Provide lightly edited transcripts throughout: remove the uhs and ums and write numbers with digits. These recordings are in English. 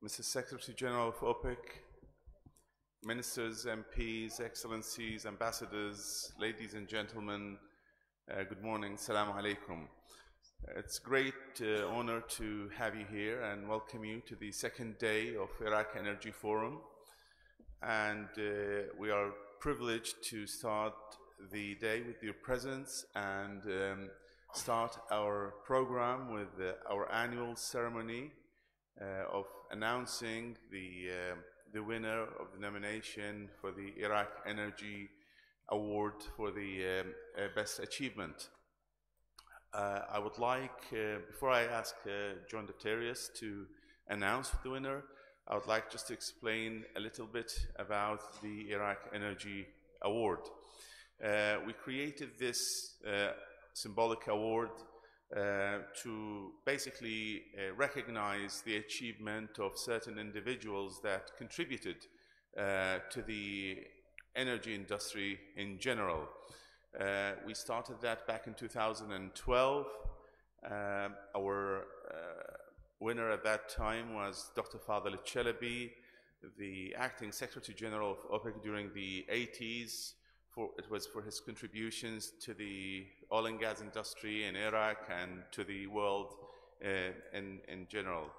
Mr. Secretary General of Opec, Ministers, MPs, Excellencies, Ambassadors, ladies and gentlemen, good morning, Assalamu alaikum. It's a great honor to have you here and welcome you to the second day of Iraq Energy Forum. And we are privileged to start the day with your presence and start our program with our annual ceremony of announcing the winner of the nomination for the Iraq Energy Award for the Best Achievement. I would like, before I ask John Defterius to announce the winner, I would like just to explain a little bit about the Iraq Energy Award. We created this symbolic award to basically recognize the achievement of certain individuals that contributed to the energy industry in general. We started that back in 2012. Our winner at that time was Dr. Fadel Chalabi, the acting Secretary General of Opec during the 80s. It was for his contributions to the oil and gas industry in Iraq and to the world in general.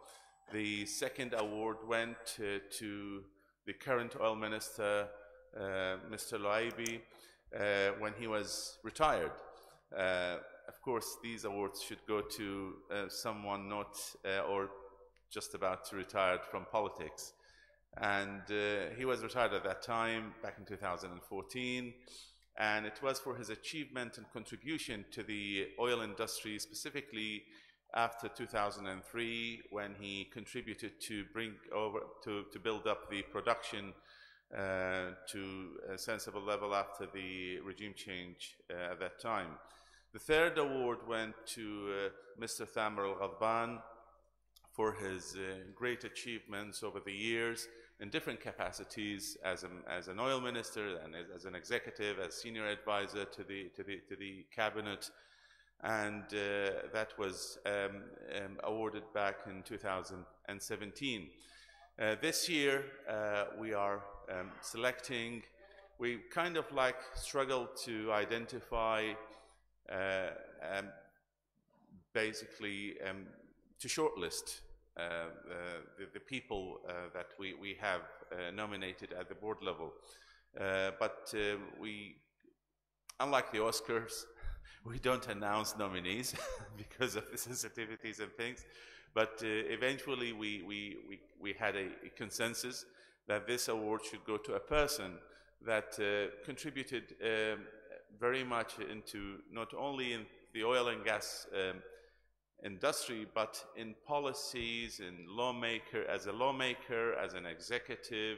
The second award went to the current oil minister, Mr. Luaibi, when he was retired. Of course, these awards should go to someone not or just about to retire from politics. And he was retired at that time, back in 2014, and it was for his achievement and contribution to the oil industry, specifically after 2003, when he contributed to to build up the production to a sensible level after the regime change at that time. The third award went to Mr. Thamer Al-Ghadban for his great achievements over the years in different capacities as an oil minister and as an executive, as senior advisor to the cabinet, and that was awarded back in 2017. This year we are selecting. We kind of like struggled to identify basically to shortlist the people that we have nominated at the board level. But we, unlike the Oscars, we don't announce nominees because of the sensitivities and things. But eventually we had a consensus that this award should go to a person that contributed very much into not only in the oil and gas industry, but in policies, as a lawmaker, as an executive,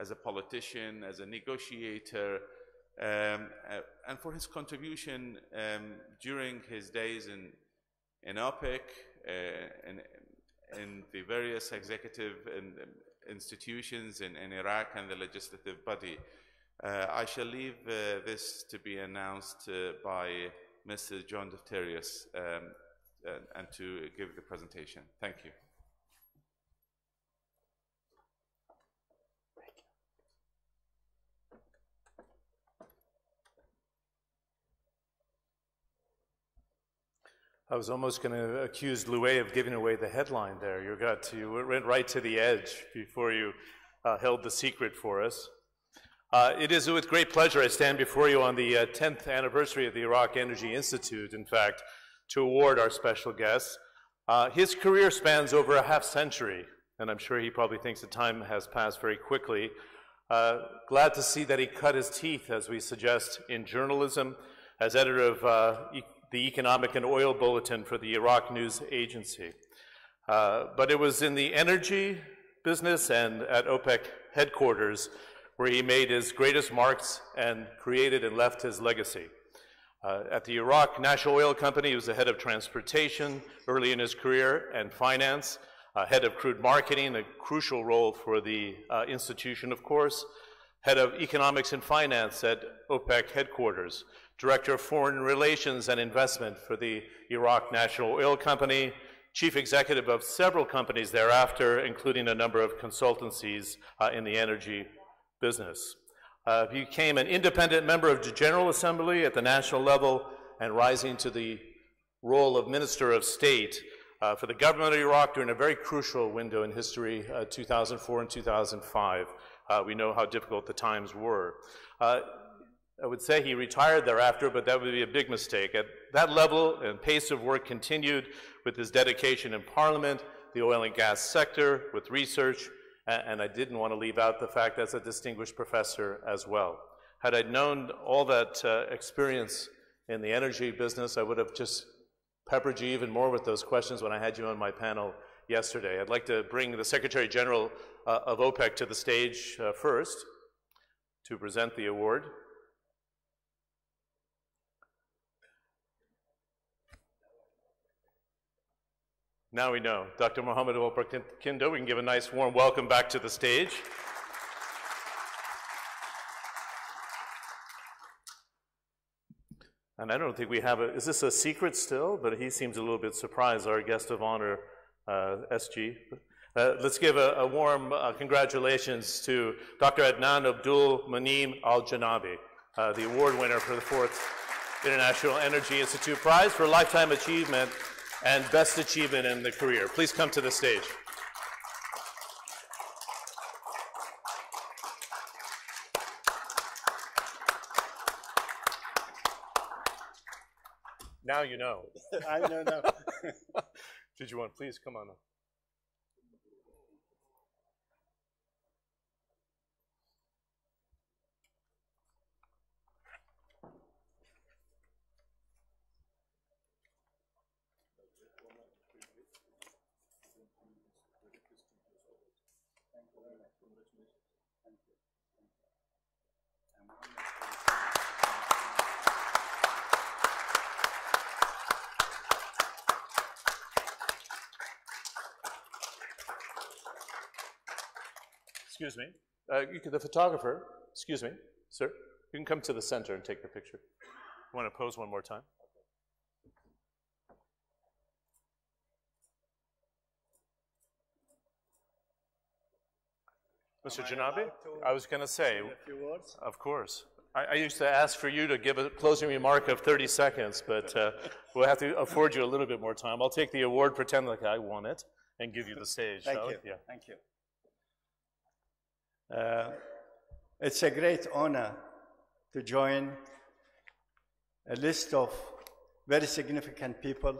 as a politician, as a negotiator, and for his contribution during his days in Opec, in the various executive institutions in Iraq and the legislative body. I shall leave this to be announced by Mr. John Defterius and to give the presentation. Thank you. I was almost going to accuse Loué of giving away the headline there. You went right to the edge before you held the secret for us. It is with great pleasure I stand before you on the 10th anniversary of the Iraq Energy Institute, in fact, to award our special guest. His career spans over a half-century, and I'm sure he probably thinks the time has passed very quickly. Glad to see that he cut his teeth, as we suggest, in journalism, as editor of the Economic and Oil Bulletin for the Iraq News Agency. But it was in the energy business and at OPEC headquarters where he made his greatest marks and created and left his legacy. At the Iraq National Oil Company, he was the head of transportation early in his career and finance, head of crude marketing, a crucial role for the institution, of course, head of economics and finance at OPEC headquarters, director of foreign relations and investment for the Iraq National Oil Company, chief executive of several companies thereafter, including a number of consultancies in the energy business. He became an independent member of the General Assembly at the national level and rising to the role of Minister of State for the government of Iraq during a very crucial window in history, 2004 and 2005. We know how difficult the times were. I would say he retired thereafter, but that would be a big mistake. At that level and pace of work continued with his dedication in Parliament, the oil and gas sector, with research, and I didn't want to leave out the fact as a distinguished professor as well. Had I known all that experience in the energy business, I would have just peppered you even more with those questions when I had you on my panel yesterday. I'd like to bring the Secretary General of Opec to the stage first to present the award. Now we know. Dr. Mohammed Kindo, we can give a nice warm welcome back to the stage. And I don't think we have is this a secret still? But he seems a little bit surprised, our guest of honor, SG. Let's give a warm congratulations to Dr. Adnan Abdul Maneem Al-Janabi, the award winner for the 4th International Energy Institute Prize for Lifetime Achievement and Best Achievement in the Career. Please come to the stage. Now you know. I know now. Did you want, please come on up. Excuse me. The photographer, excuse me, sir, you can come to the center and take the picture. You want to pose one more time? Mr. Janabi, I was going to say, a few words? Of course. I used to ask for you to give a closing remark of 30 seconds, but we'll have to afford you a little bit more time. I'll take the award, pretend like I won it, and give you the stage. Thank you. Yeah. Thank you. It's a great honor to join a list of very significant people,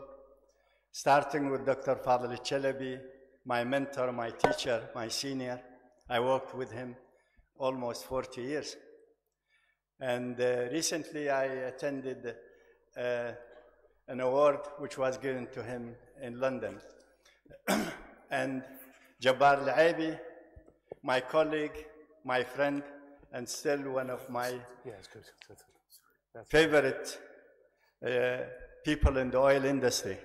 starting with Dr. Fadl Chalabi, my mentor, my teacher, my senior. I worked with him almost 40 years. And recently I attended an award which was given to him in London. And Jabbar Al-Aibi, my colleague, my friend, and still one of my favorite people in the oil industry.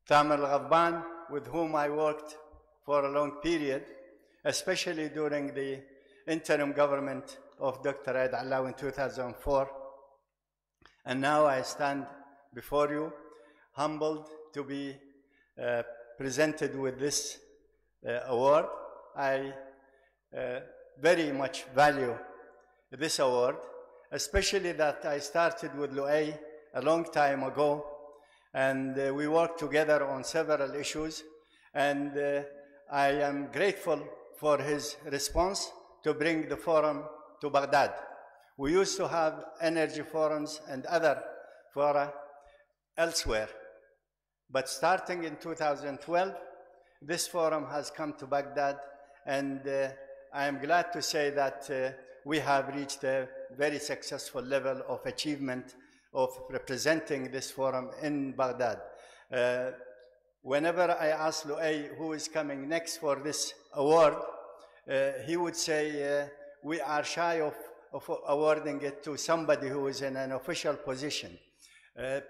Thamar Al-Ghabban, with whom I worked for a long period, especially during the interim government of Dr. Aid Allah in 2004. And now I stand before you, humbled to be presented with this award. I very much value this award, especially that I started with Luay a long time ago, and we worked together on several issues, and I am grateful for his response to bring the forum to Baghdad. We used to have energy forums and other fora elsewhere, but starting in 2012, this forum has come to Baghdad, and I am glad to say that we have reached a very successful level of achievement of representing this forum in Baghdad. Whenever I ask Luay who is coming next for this award, he would say we are shy of awarding it to somebody who is in an official position.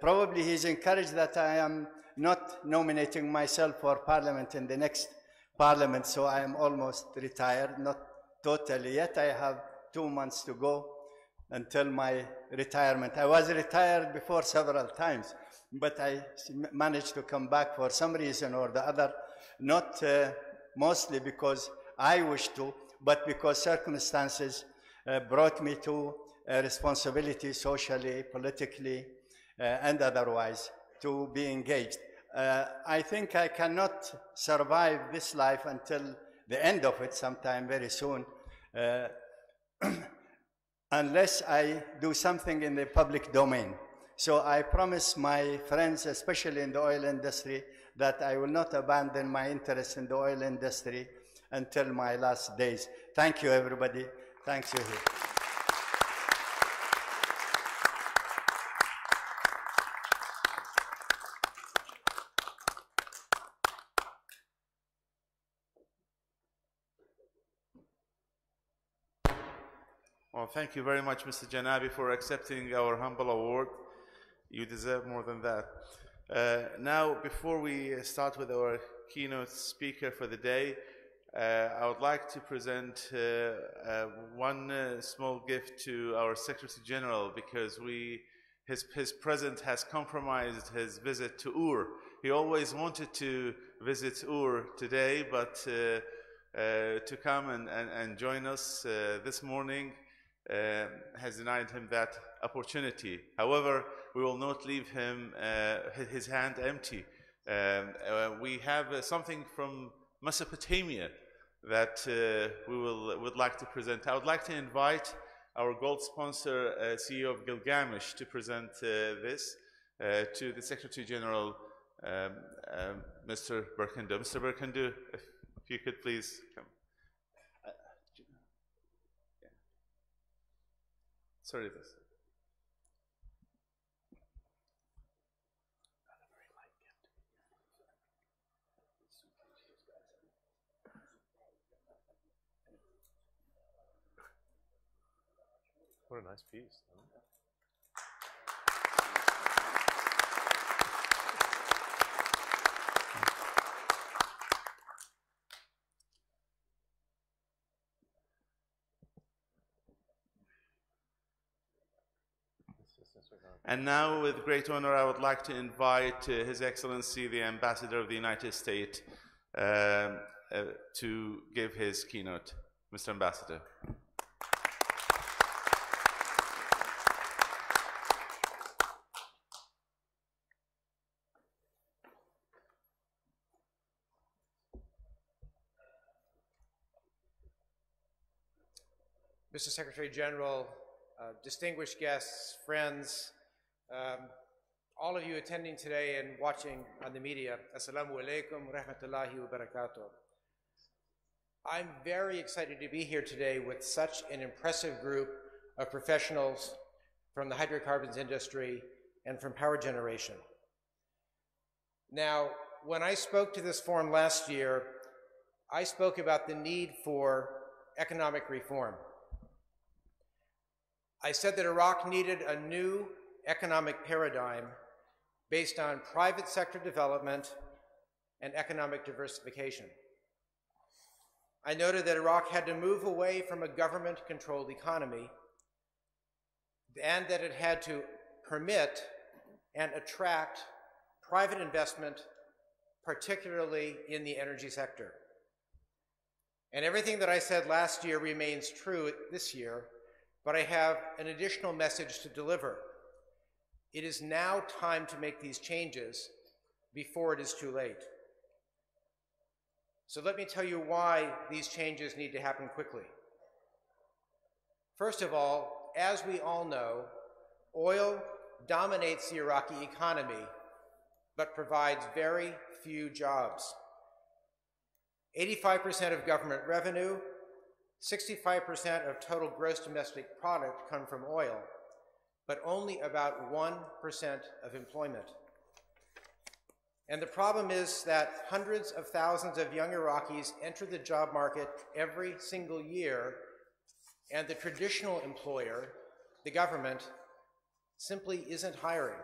Probably he's encouraged that I am not nominating myself for parliament in the next parliament, so I am almost retired, not totally yet. I have 2 months to go until my retirement. I was retired before several times, but I managed to come back for some reason or the other, not mostly because I wished to, but because circumstances brought me to a responsibility socially, politically, and otherwise to be engaged. I think I cannot survive this life until the end of it sometime very soon, unless I do something in the public domain. So I promise my friends, especially in the oil industry, that I will not abandon my interest in the oil industry until my last days. Thank you, everybody. Thanks you. Well, thank you very much, Mr. Janabi, for accepting our humble award. You deserve more than that. Now, before we start with our keynote speaker for the day, I would like to present one small gift to our Secretary General, because his presence has compromised his visit to Ur. He always wanted to visit Ur today, but to come and join us this morning has denied him that opportunity. However, we will not leave him his hand empty. We have something from Mesopotamia that we would like to present. I would like to invite our gold sponsor, CEO of Gilgamesh, to present this to the Secretary General, Mr. Berkando. Mr. Berkando, if you could please come. Sorry, this. What a nice piece. And now, with great honor, I would like to invite His Excellency, the Ambassador of the United States, to give his keynote. Mr. Ambassador. Mr. Secretary General, distinguished guests, friends, all of you attending today and watching on the media, Assalamu alaikum wa rahmatullahi wa barakatuh. I'm very excited to be here today with such an impressive group of professionals from the hydrocarbons industry and from power generation. Now, when I spoke to this forum last year, I spoke about the need for economic reform. I said that Iraq needed a new economic paradigm based on private sector development and economic diversification. I noted that Iraq had to move away from a government-controlled economy and that it had to permit and attract private investment, particularly in the energy sector. And everything that I said last year remains true this year, but I have an additional message to deliver. It is now time to make these changes before it is too late. So let me tell you why these changes need to happen quickly. First of all, as we all know, oil dominates the Iraqi economy, but provides very few jobs. 85% of government revenue, 65% of total gross domestic product come from oil, but only about 1% of employment. And the problem is that hundreds of thousands of young Iraqis enter the job market every single year, and the traditional employer, the government, simply isn't hiring.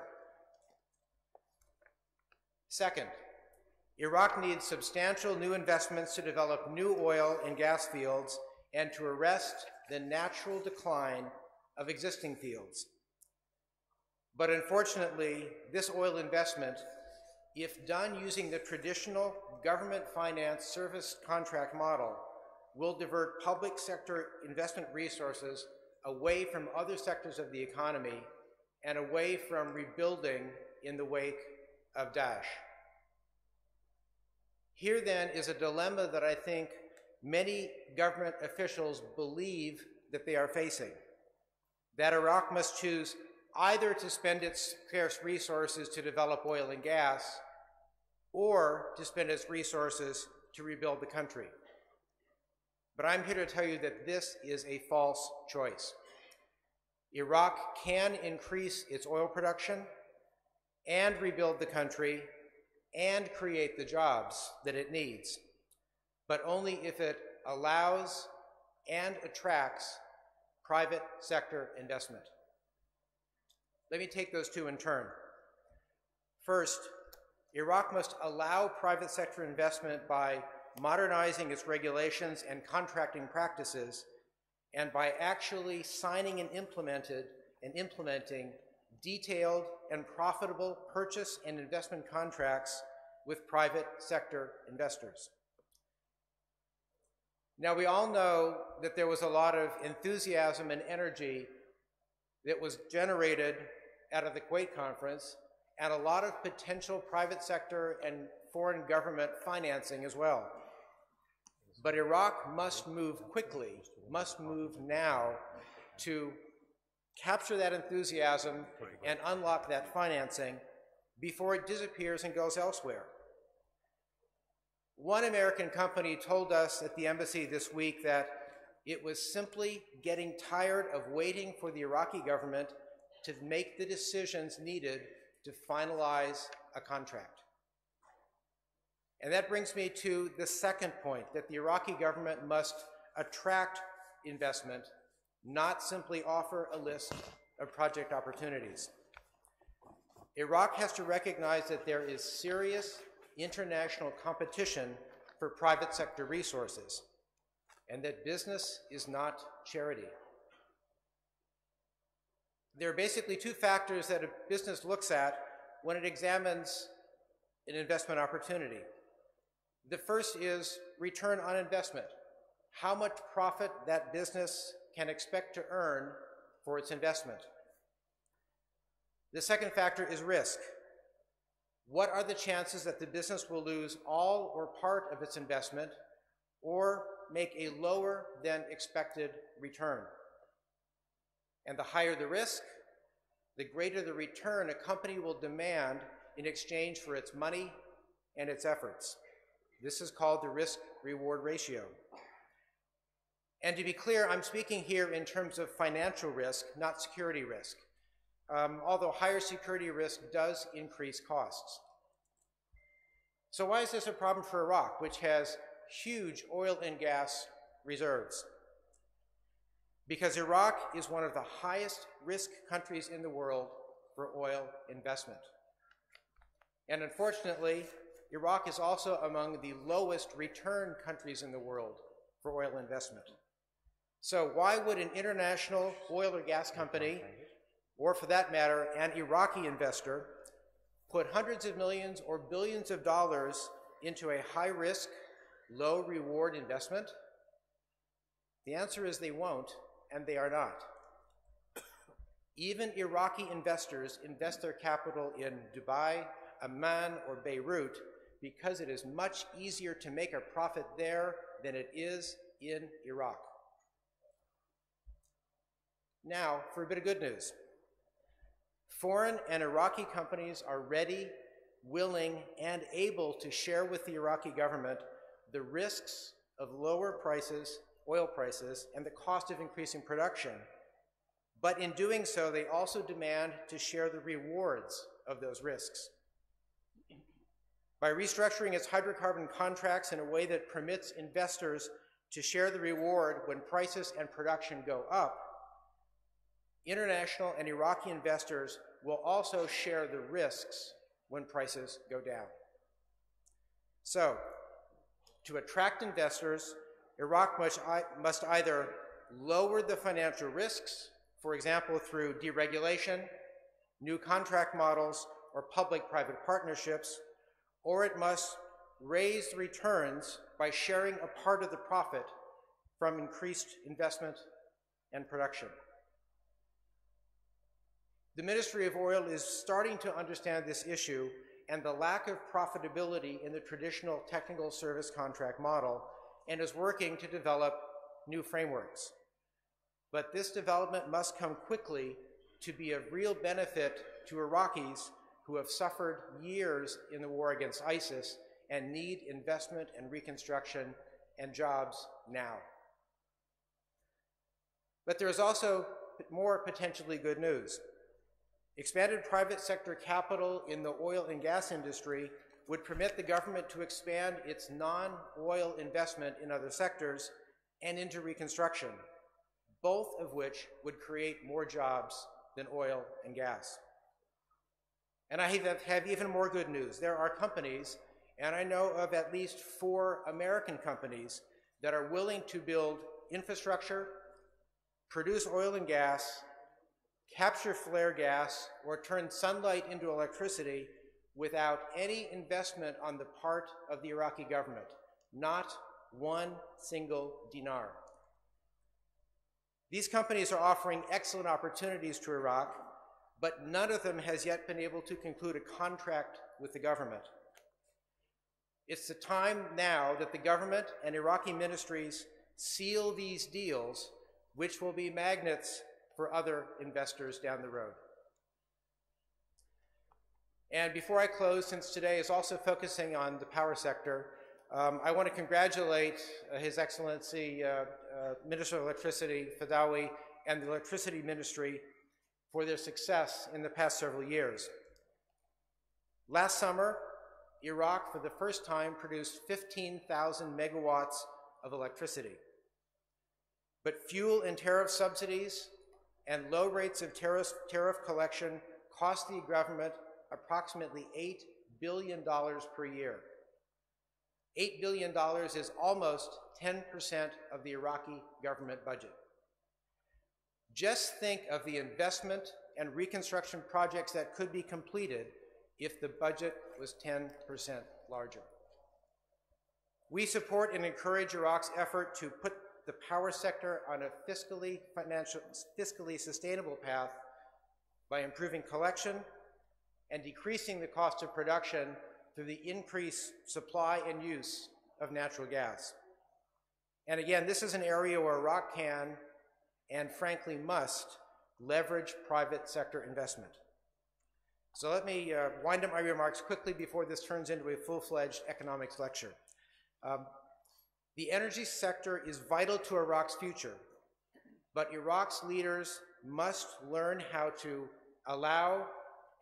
Second, Iraq needs substantial new investments to develop new oil and gas fields and to arrest the natural decline of existing fields. But unfortunately, this oil investment, if done using the traditional government finance service contract model, will divert public sector investment resources away from other sectors of the economy and away from rebuilding in the wake of Daesh. Here then is a dilemma that I think many government officials believe that they are facing, that Iraq must choose either to spend its scarce resources to develop oil and gas, or to spend its resources to rebuild the country. But I'm here to tell you that this is a false choice. Iraq can increase its oil production and rebuild the country and create the jobs that it needs, but only if it allows and attracts private sector investment. Let me take those two in turn. First, Iraq must allow private sector investment by modernizing its regulations and contracting practices, and by actually signing and implementing detailed and profitable purchase and investment contracts with private sector investors. Now, we all know that there was a lot of enthusiasm and energy that was generated out of the Kuwait conference, and a lot of potential private sector and foreign government financing as well. But Iraq must move quickly, must move now to capture that enthusiasm and unlock that financing before it disappears and goes elsewhere. One American company told us at the embassy this week that it was simply getting tired of waiting for the Iraqi government to make the decisions needed to finalize a contract. And that brings me to the second point, that the Iraqi government must attract investment, not simply offer a list of project opportunities. Iraq has to recognize that there is serious international competition for private sector resources, and that business is not charity. There are basically two factors that a business looks at when it examines an investment opportunity. The first is return on investment, how much profit that business can expect to earn for its investment. The second factor is risk. What are the chances that the business will lose all or part of its investment or make a lower than expected return? And the higher the risk, the greater the return a company will demand in exchange for its money and its efforts. This is called the risk-reward ratio. And to be clear, I'm speaking here in terms of financial risk, not security risk, although higher security risk does increase costs. So why is this a problem for Iraq, which has huge oil and gas reserves? Because Iraq is one of the highest risk countries in the world for oil investment. And unfortunately, Iraq is also among the lowest return countries in the world for oil investment. So why would an international oil or gas company, or for that matter, an Iraqi investor, put hundreds of millions or billions of dollars into a high-risk, low-reward investment? The answer is they won't, and they are not. Even Iraqi investors invest their capital in Dubai, Amman, or Beirut because it is much easier to make a profit there than it is in Iraq. Now, for a bit of good news. Foreign and Iraqi companies are ready, willing, and able to share with the Iraqi government the risks of lower prices, oil prices, and the cost of increasing production. But in doing so, they also demand to share the rewards of those risks. By restructuring its hydrocarbon contracts in a way that permits investors to share the reward when prices and production go up, international and Iraqi investors will also share the risks when prices go down. So, to attract investors, Iraq must either lower the financial risks, for example, through deregulation, new contract models, or public-private partnerships, or it must raise the returns by sharing a part of the profit from increased investment and production. The Ministry of Oil is starting to understand this issue and the lack of profitability in the traditional technical service contract model, and is working to develop new frameworks. But this development must come quickly to be of real benefit to Iraqis who have suffered years in the war against ISIS and need investment and reconstruction and jobs now. But there is also more potentially good news. Expanded private sector capital in the oil and gas industry would permit the government to expand its non-oil investment in other sectors and into reconstruction, both of which would create more jobs than oil and gas. And I have even more good news. There are companies, and I know of at least 4 American companies, that are willing to build infrastructure, produce oil and gas, capture flare gas, or turn sunlight into electricity without any investment on the part of the Iraqi government, not one single dinar. These companies are offering excellent opportunities to Iraq, but none of them has yet been able to conclude a contract with the government. It's the time now that the government and Iraqi ministries seal these deals, which will be magnets for other investors down the road. And before I close, since today is also focusing on the power sector, I want to congratulate His Excellency Minister of Electricity, Fadawi, and the Electricity Ministry for their success in the past several years. Last summer, Iraq, for the first time, produced 15,000 megawatts of electricity. But fuel and tariff subsidies and low rates of tariff collection cost the government approximately $8 billion per year. $8 billion is almost 10% of the Iraqi government budget. Just think of the investment and reconstruction projects that could be completed if the budget was 10% larger. We support and encourage Iraq's effort to put the power sector on a fiscally sustainable path by improving collection and decreasing the cost of production through the increased supply and use of natural gas. And again, this is an area where Iraq can, and frankly must, leverage private sector investment. So let me wind up my remarks quickly before this turns into a full-fledged economics lecture. The energy sector is vital to Iraq's future, but Iraq's leaders must learn how to allow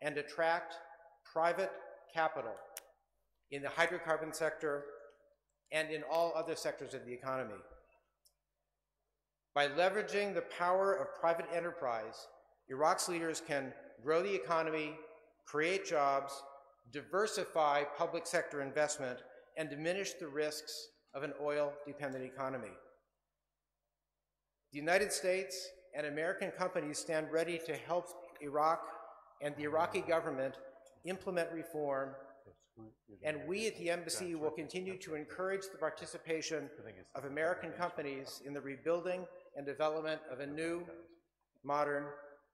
and attract private capital in the hydrocarbon sector and in all other sectors of the economy. By leveraging the power of private enterprise, Iraq's leaders can grow the economy, create jobs, diversify public sector investment, and diminish the risks of an oil-dependent economy. The United States and American companies stand ready to help Iraq and the Iraqi government implement reform, and we at the embassy will continue to encourage the participation of American companies in the rebuilding and development of a new, modern,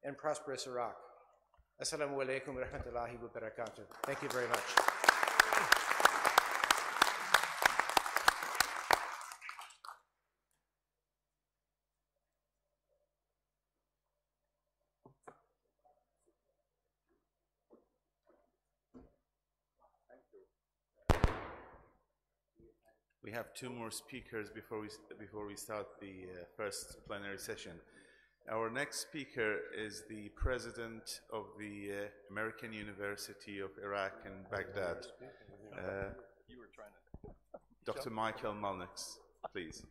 and prosperous Iraq. Assalamu alaikum wa rahmatullahi wa barakatuh. Thank you very much. We have 2 more speakers before we start the first plenary session. Our next speaker is the president of the American University of Iraq in Baghdad, Dr. Michael Malnix, please.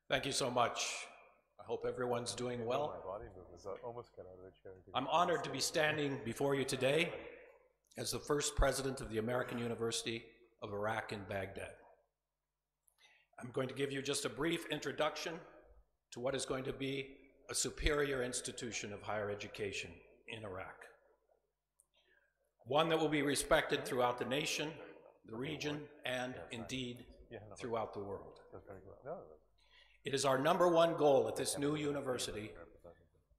Thank you so much, hope everyone's doing well. My body movement almost got out of the chair. I'm honored to be standing before you today as the first president of the American University of Iraq in Baghdad. I'm going to give you just a brief introduction to what is going to be a superior institution of higher education in Iraq. One that will be respected throughout the nation, the region, and indeed throughout the world. It is our #1 goal at this new university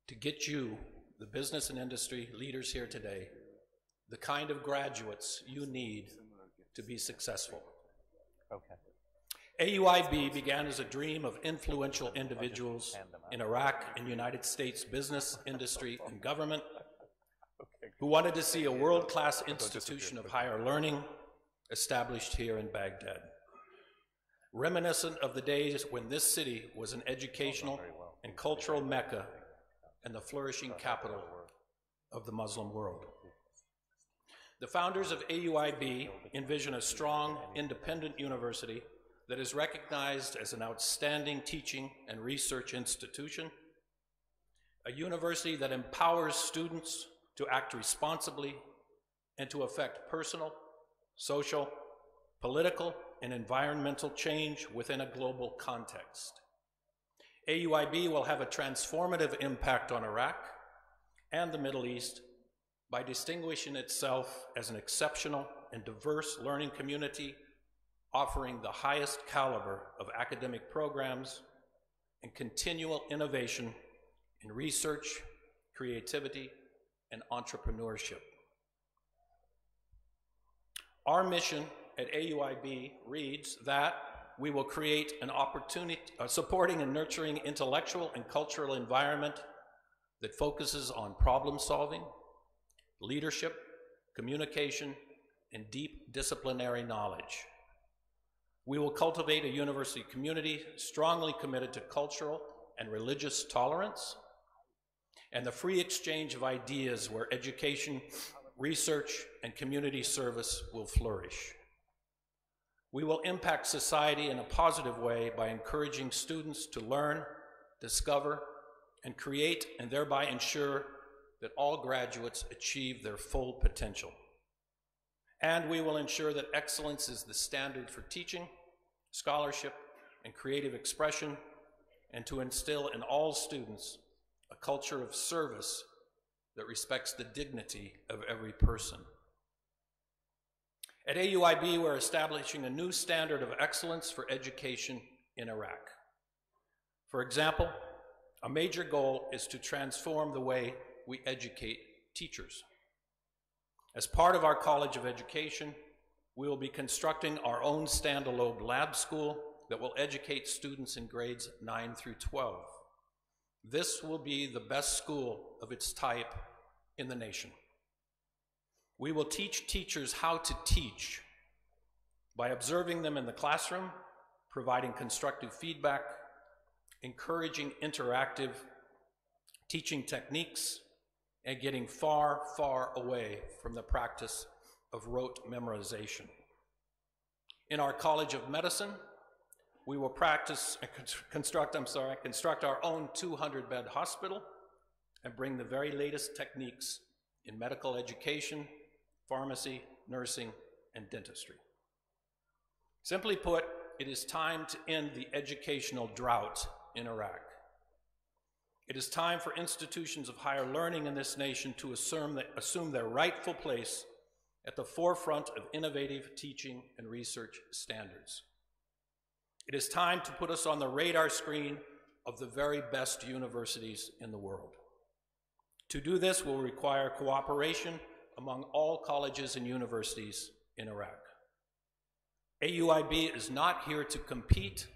to get you, the business and industry leaders here today, the kind of graduates you need to be successful. Okay. AUIB began as a dream of influential individuals in Iraq and United States business, industry, and government who wanted to see a world-class institution of higher learning established here in Baghdad. Reminiscent of the days when this city was an educational and cultural mecca and the flourishing capital of the Muslim world. The founders of AUIB envision a strong, independent university that is recognized as an outstanding teaching and research institution, a university that empowers students to act responsibly and to affect personal, social, political, and environmental change within a global context. AUIB will have a transformative impact on Iraq and the Middle East by distinguishing itself as an exceptional and diverse learning community offering the highest caliber of academic programs and continual innovation in research, creativity, and entrepreneurship. Our mission at AUIB reads that we will create an opportunity, supporting and nurturing intellectual and cultural environment that focuses on problem solving, leadership, communication, and deep disciplinary knowledge. We will cultivate a university community strongly committed to cultural and religious tolerance and the free exchange of ideas where education, research, and community service will flourish. We will impact society in a positive way by encouraging students to learn, discover, and create, and thereby ensure that all graduates achieve their full potential. And we will ensure that excellence is the standard for teaching, scholarship, and creative expression, and to instill in all students a culture of service that respects the dignity of every person. At AUIB, we're establishing a new standard of excellence for education in Iraq. For example, a major goal is to transform the way we educate teachers. As part of our College of Education, we will be constructing our own standalone lab school that will educate students in grades 9 through 12. This will be the best school of its type in the nation. We will teach teachers how to teach by observing them in the classroom, providing constructive feedback, encouraging interactive teaching techniques, and getting far, far away from the practice of rote memorization. In our College of Medicine, we will construct our own 200-bed hospital and bring the very latest techniques in medical education, pharmacy, nursing, and dentistry. Simply put, it is time to end the educational drought in Iraq. It is time for institutions of higher learning in this nation to assume their rightful place at the forefront of innovative teaching and research standards. It is time to put us on the radar screen of the very best universities in the world. To do this will require cooperation among all colleges and universities in Iraq. AUIB is not here to compete,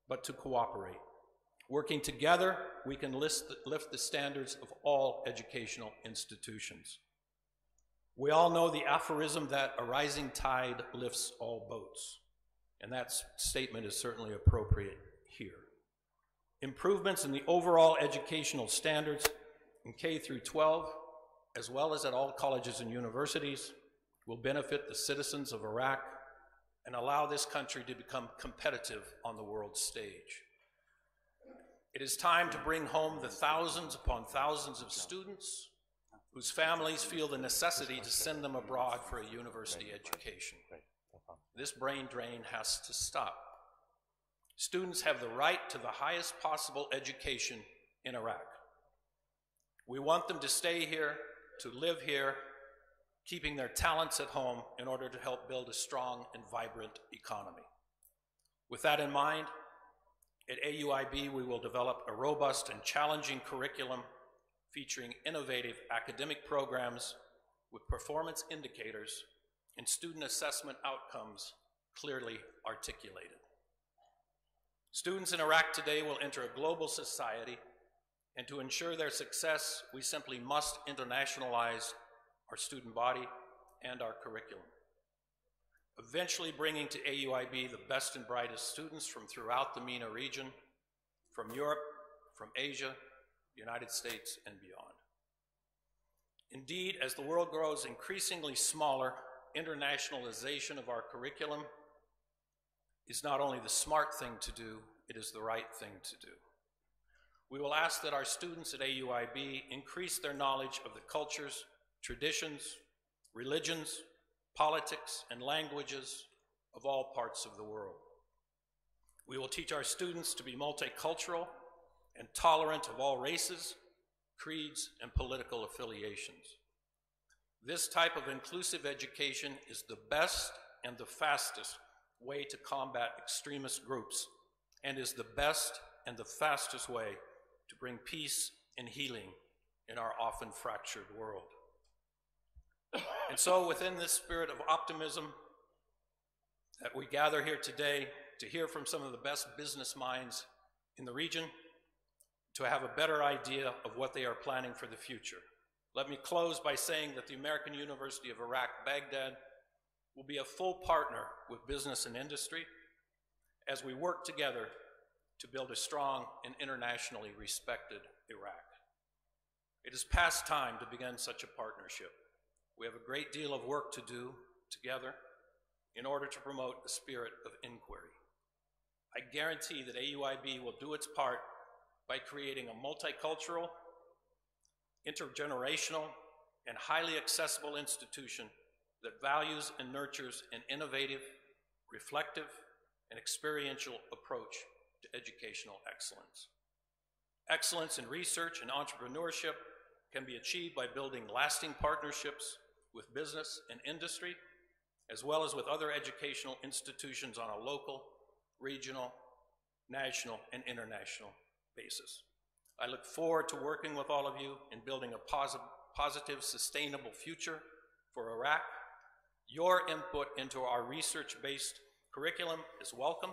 but to cooperate. Working together, we can lift the standards of all educational institutions. We all know the aphorism that a rising tide lifts all boats, and that statement is certainly appropriate here. Improvements in the overall educational standards in K through 12, as well as at all colleges and universities, will benefit the citizens of Iraq and allow this country to become competitive on the world stage. It is time to bring home the thousands upon thousands of students whose families feel the necessity to send them abroad for a university education. This brain drain has to stop. Students have the right to the highest possible education in Iraq. We want them to stay here, to live here, keeping their talents at home in order to help build a strong and vibrant economy. With that in mind, at AUIB we will develop a robust and challenging curriculum featuring innovative academic programs with performance indicators and student assessment outcomes clearly articulated. Students in Iraq today will enter a global society, and to ensure their success, we simply must internationalize our student body and our curriculum, eventually bringing to AUIB the best and brightest students from throughout the MENA region, from Europe, from Asia, the United States, and beyond. Indeed, as the world grows increasingly smaller, internationalization of our curriculum is not only the smart thing to do, it is the right thing to do. We will ask that our students at AUIB increase their knowledge of the cultures, traditions, religions, politics, and languages of all parts of the world. We will teach our students to be multicultural and tolerant of all races, creeds, and political affiliations. This type of inclusive education is the best and the fastest way to combat extremist groups, and is the best and the fastest way to bring peace and healing in our often fractured world. And so within this spirit of optimism that we gather here today to hear from some of the best business minds in the region, to have a better idea of what they are planning for the future. Let me close by saying that the American University of Iraq, Baghdad, will be a full partner with business and industry as we work together to build a strong and internationally respected Iraq. It is past time to begin such a partnership. We have a great deal of work to do together in order to promote a spirit of inquiry. I guarantee that AUIB will do its part by creating a multicultural, intergenerational, and highly accessible institution that values and nurtures an innovative, reflective, and experiential approach to educational excellence. Excellence in research and entrepreneurship can be achieved by building lasting partnerships with business and industry, as well as with other educational institutions on a local, regional, national, and international basis. I look forward to working with all of you in building a positive, sustainable future for Iraq. Your input into our research-based curriculum is welcome,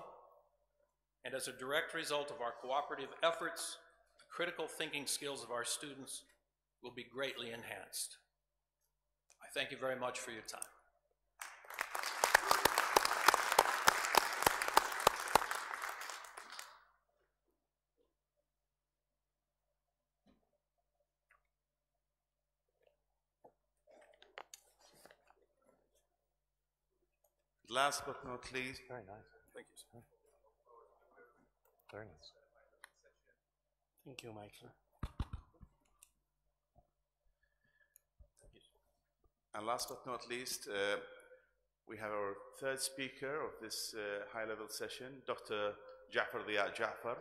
and as a direct result of our cooperative efforts, the critical thinking skills of our students will be greatly enhanced. I thank you very much for your time. Last but not least, Very nice. Thank you, sir. Very nice. Thank you, Michael. and last but not least, we have our third speaker of this high-level session, Dr. Ja'far Ja'far,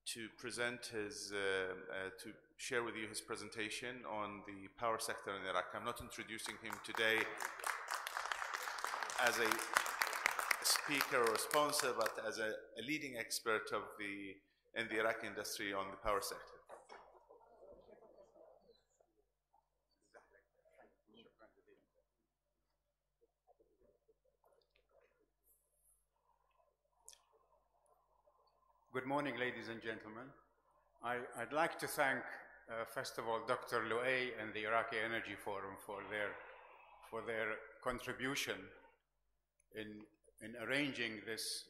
to present his, to share with you his presentation on the power sector in Iraq. I'm not introducing him today as a speaker or sponsor, but as a leading expert of in the Iraqi industry on the power sector. Good morning, ladies and gentlemen. I'd like to thank, first of all, Dr. Luay and the Iraqi Energy Forum for their contribution in arranging this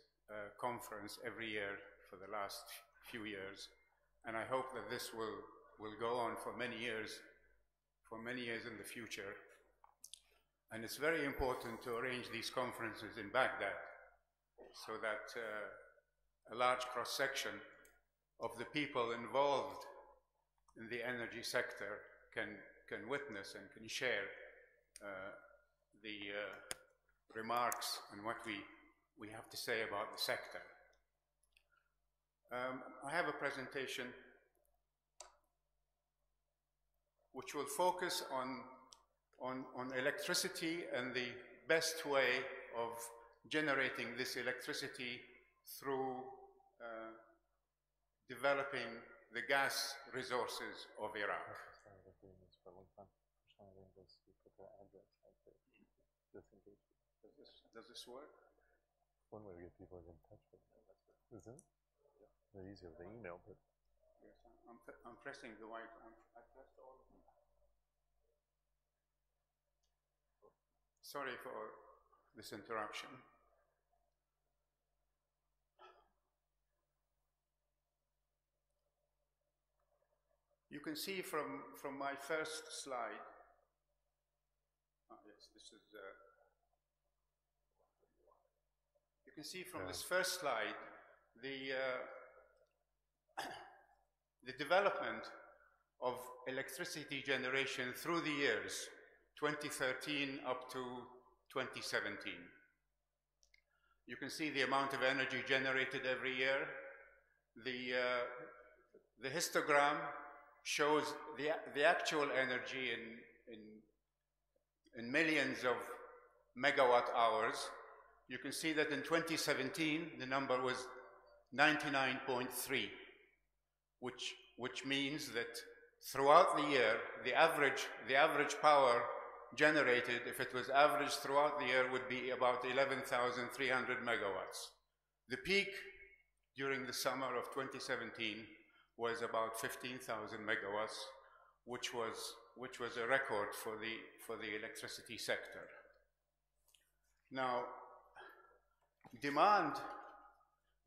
conference every year for the last few years. And I hope that this will go on for many years in the future. And it's very important to arrange these conferences in Baghdad so that a large cross-section of the people involved in the energy sector can witness and can share the remarks and what we have to say about the sector. I have a presentation which will focus on electricity and the best way of generating this electricity through developing the gas resources of Iraq. Does this work? One way to get people in touch with them, isn't it? They're easier with the email, but yes, I'm pressing the white. I pressed all of them. Sorry for this interruption. You can see from my first slide. Yes, this is. You can see from this first slide the development of electricity generation through the years 2013 up to 2017. You can see the amount of energy generated every year. The histogram shows the actual energy in millions of megawatt hours. You can see that in 2017 the number was 99.3, which means that throughout the year the average power generated, if it was averaged throughout the year, would be about 11,300 megawatts. The peak during the summer of 2017 was about 15,000 megawatts, which was a record for the electricity sector. Now, demand,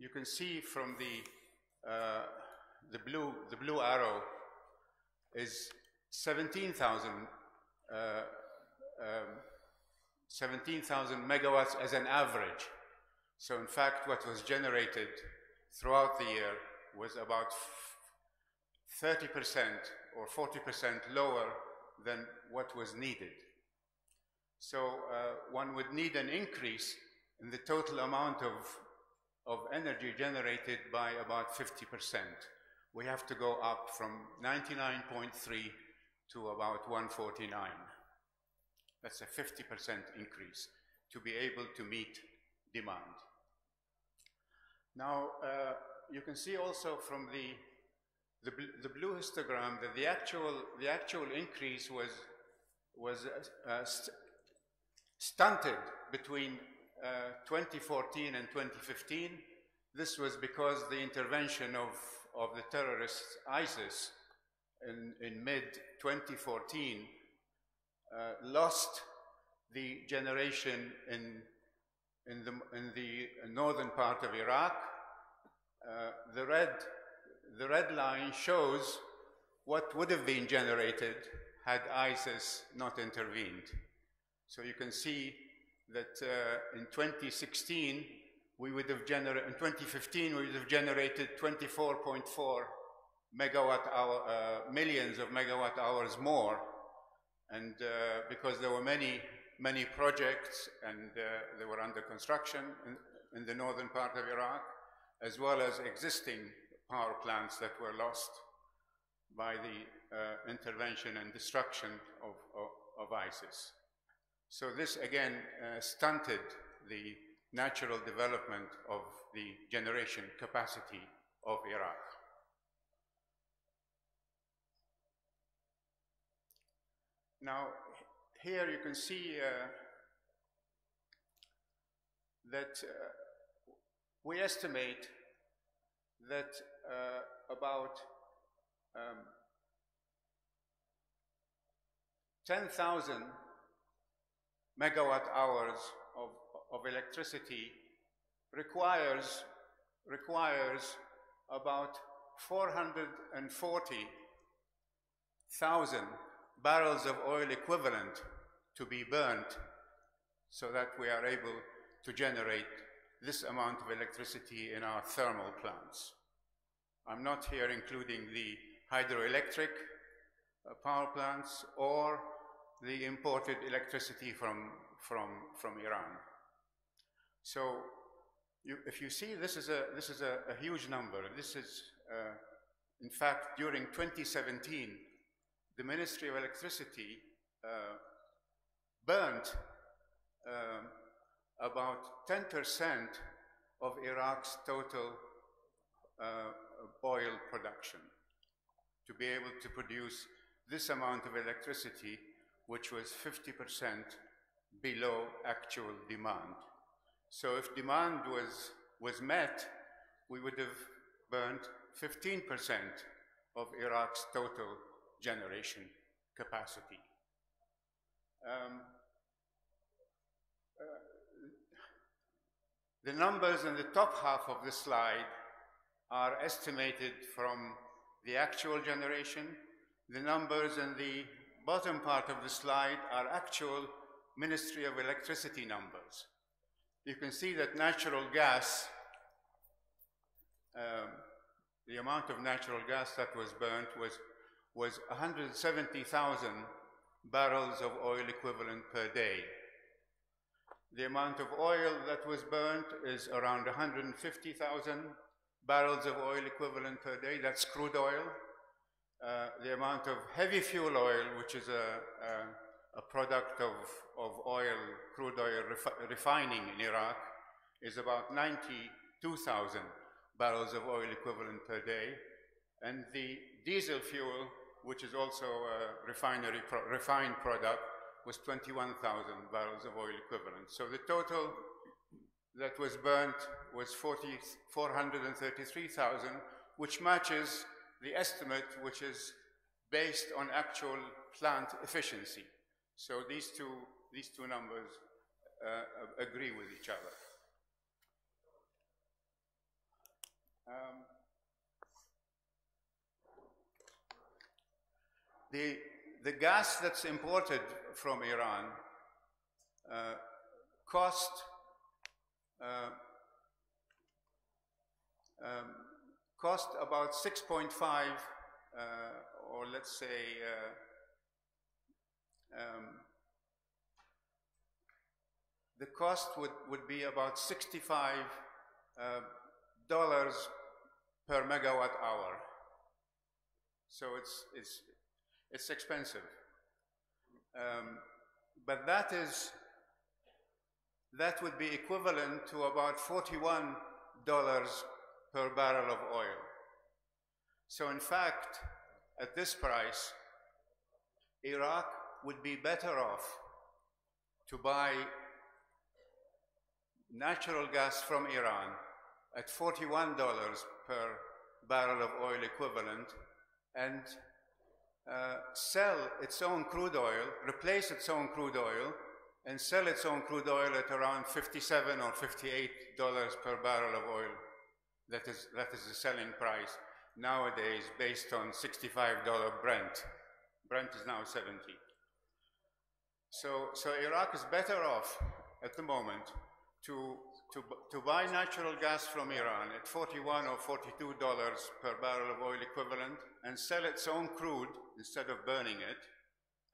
you can see from the blue arrow, is 17,000 megawatts as an average. So in fact, what was generated throughout the year was about 30% or 40% lower than what was needed. So one would need an increase in the total amount of energy generated by about 50%. We have to go up from 99.3 to about 149. That's a 50% increase to be able to meet demand. Now, you can see also from the blue histogram that the actual increase was stunted between 2014 and 2015. This was because the intervention of the terrorists ISIS in mid-2014 lost the generation in the northern part of Iraq. The red line shows what would have been generated had ISIS not intervened. So you can see that in 2016 we would have in 2015 we would have generated 24.4 millions of megawatt hours more, and because there were many projects and they were under construction in the northern part of Iraq, as well as existing power plants that were lost by the intervention and destruction of ISIS. So this again stunted the natural development of the generation capacity of Iraq. Now, here you can see that we estimate that about 10,000 megawatt hours of electricity requires about 440,000 barrels of oil equivalent to be burnt so that we are able to generate this amount of electricity in our thermal plants. I'm not here including the hydroelectric power plants or the imported electricity from Iran. So if you see, this is a huge number. This is, in fact, during 2017, the Ministry of Electricity burnt about 10% of Iraq's total oil production to be able to produce this amount of electricity, which was 50% below actual demand. So if demand was met, we would have burned 15% of Iraq's total generation capacity. The numbers in the top half of the slide are estimated from the actual generation. The numbers in the bottom part of the slide are actual Ministry of Electricity numbers. You can see that natural gas, the amount of natural gas that was burnt was 170,000 barrels of oil equivalent per day. The amount of oil that was burnt is around 150,000 barrels of oil equivalent per day. That's crude oil. The amount of heavy fuel oil, which is a product of oil, crude oil refining in Iraq, is about 92,000 barrels of oil equivalent per day. And the diesel fuel, which is also a refined product, was 21,000 barrels of oil equivalent. So the total that was burnt was 433,000, which matches the estimate, which is based on actual plant efficiency. So these two numbers agree with each other. The gas that's imported from Iran cost about 6.5, or let's say the cost would be about $65 per megawatt hour. So it's expensive. But that would be equivalent to about $41 per barrel of oil. So in fact, at this price, Iraq would be better off to buy natural gas from Iran at $41 per barrel of oil equivalent and sell its own crude oil, replace its own crude oil, and sell its own crude oil at around $57 or $58 per barrel of oil. That is the selling price nowadays based on $65 Brent. Brent is now 70. So Iraq is better off at the moment to buy natural gas from Iran at $41 or $42 per barrel of oil equivalent and sell its own crude instead of burning it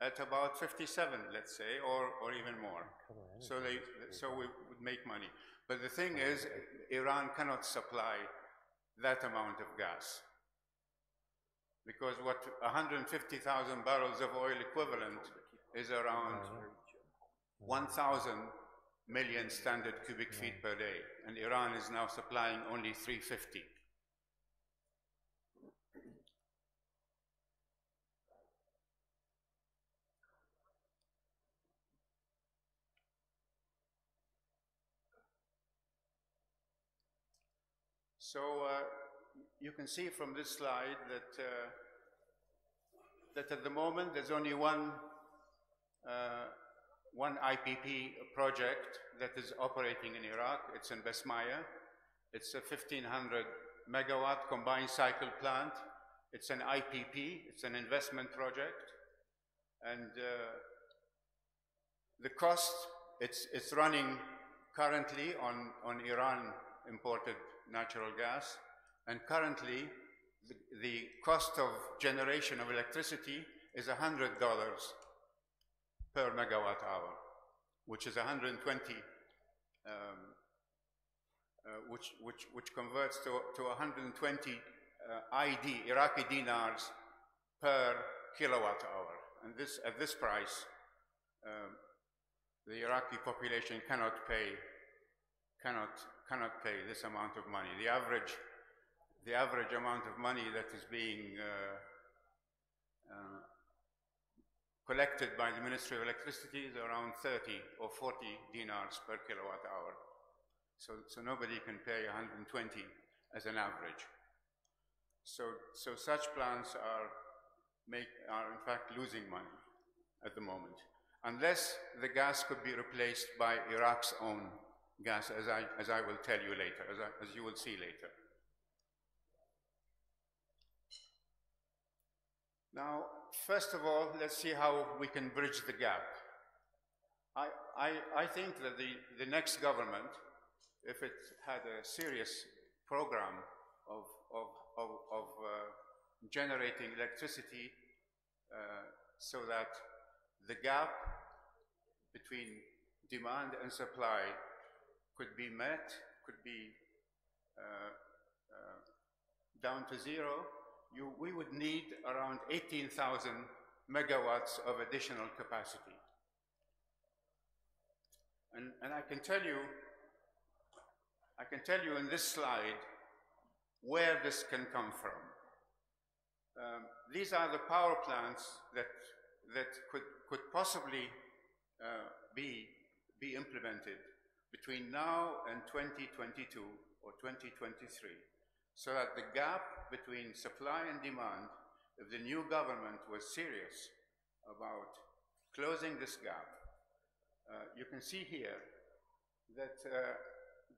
at about 57, let's say, or even more. So we would make money. But the thing is, Iran cannot supply that amount of gas, because what 150,000 barrels of oil equivalent is around 1,000 million standard cubic feet per day, and Iran is now supplying only 350. So you can see from this slide that at the moment there's only one IPP project that is operating in Iraq. It's in Besmaya. It's a 1,500 megawatt combined cycle plant. It's an IPP. It's an investment project, and the cost, it's running currently on Iran imported natural gas, and currently the cost of generation of electricity is $100 per megawatt hour, which is 120, which converts to 120 Iraqi dinars per kilowatt hour. And this, at this price, the Iraqi population cannot pay this amount of money. The average amount of money that is being collected by the Ministry of Electricity is around 30 or 40 dinars per kilowatt hour. So nobody can pay 120 as an average. So such plants are in fact losing money at the moment, unless the gas could be replaced by Iraq's own gas, as I will tell you later, as you will see later. Now, first of all, let's see how we can bridge the gap. I think that the next government, if it had a serious program of generating electricity so that the gap between demand and supply could be met, could be down to zero, we would need around 18,000 megawatts of additional capacity. And I can tell you in this slide where this can come from. These are the power plants that could possibly be implemented between now and 2022 or 2023, so that the gap between supply and demand, if the new government was serious about closing this gap, you can see here that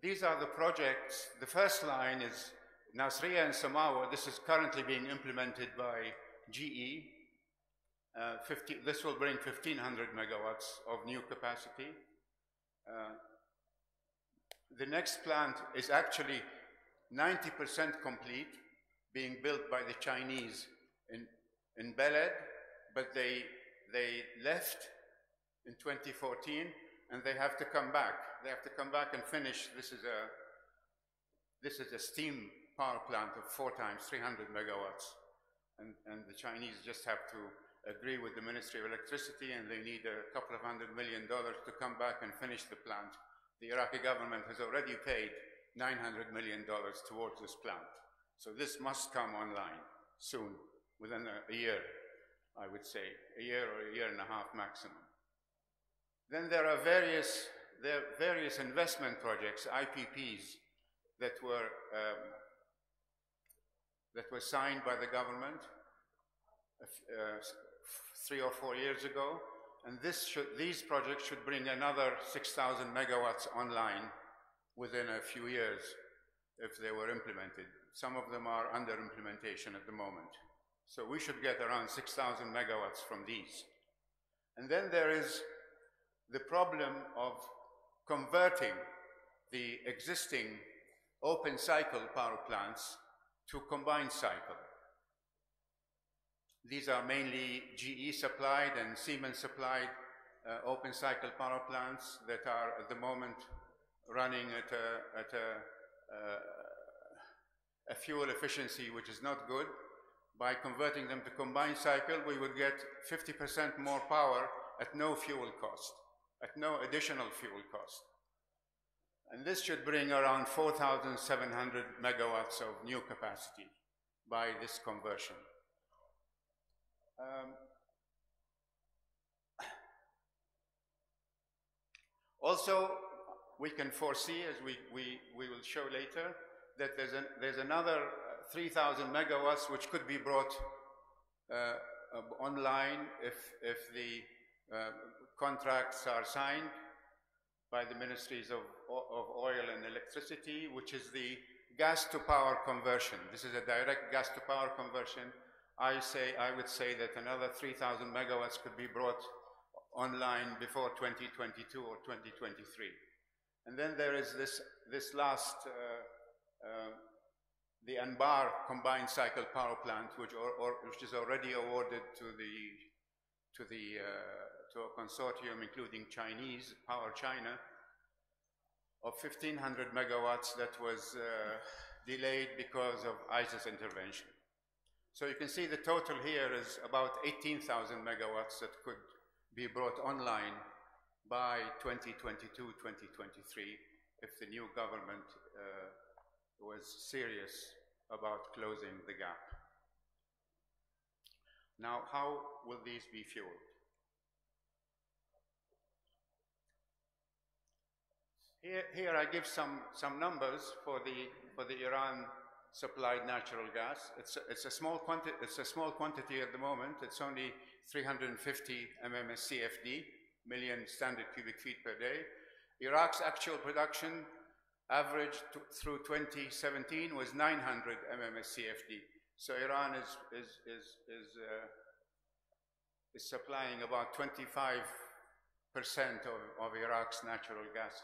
these are the projects. The first line is Nasriya and Samawa. This is currently being implemented by GE. This will bring 1,500 megawatts of new capacity. The next plant is actually 90% complete, being built by the Chinese in Beled, but they left in 2014, and they have to come back. They have to come back and finish. This is a steam power plant of 4 times 300 megawatts, and the Chinese just have to agree with the Ministry of Electricity, and they need a couple of $100 million to come back and finish the plant. The Iraqi government has already paid $900 million towards this plant. So this must come online soon, within a year, I would say, a year or a year and a half maximum. Then there are various investment projects, IPPs, that were signed by the government 3 or 4 years ago, and these projects should bring another 6,000 megawatts online within a few years if they were implemented. Some of them are under implementation at the moment. So we should get around 6,000 megawatts from these. And then there is the problem of converting the existing open cycle power plants to combined cycle. These are mainly GE supplied and Siemens supplied open cycle power plants that are at the moment running at a fuel efficiency which is not good. By converting them to combined cycle, we would get 50% more power at no fuel cost, at no additional fuel cost. And this should bring around 4,700 megawatts of new capacity by this conversion. Also, we can foresee, as we will show later, that there's another 3,000 megawatts which could be brought online if the contracts are signed by the ministries of oil and electricity, which is the gas to power conversion. This is a direct gas to power conversion. I would say that another 3,000 megawatts could be brought online before 2022 or 2023. And then there is this last the Anbar combined cycle power plant, which is already awarded to a consortium including Chinese, Power China, of 1,500 megawatts that was delayed because of ISIS intervention. So you can see the total here is about 18,000 megawatts that could be brought online by 2022, 2023, if the new government was serious about closing the gap. Now, how will these be fueled? Here I give some numbers for the Iran supplied natural gas. It's a small quantity at the moment. It's only 350 mmscfd, million standard cubic feet per day. Iraq's actual production average through 2017 was 900 mmscfd. So Iran is supplying about 25% of Iraq's natural gas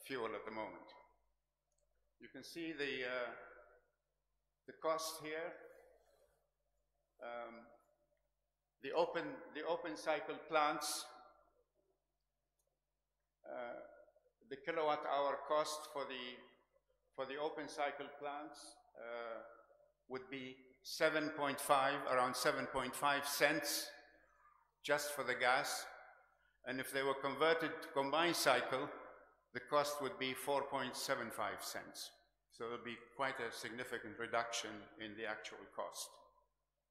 fuel at the moment. You can see the cost here. The open cycle plants, the kilowatt hour cost for the open cycle plants would be around 7.5 cents just for the gas. And if they were converted to combined cycle, the cost would be 4.75 cents. So it would be quite a significant reduction in the actual cost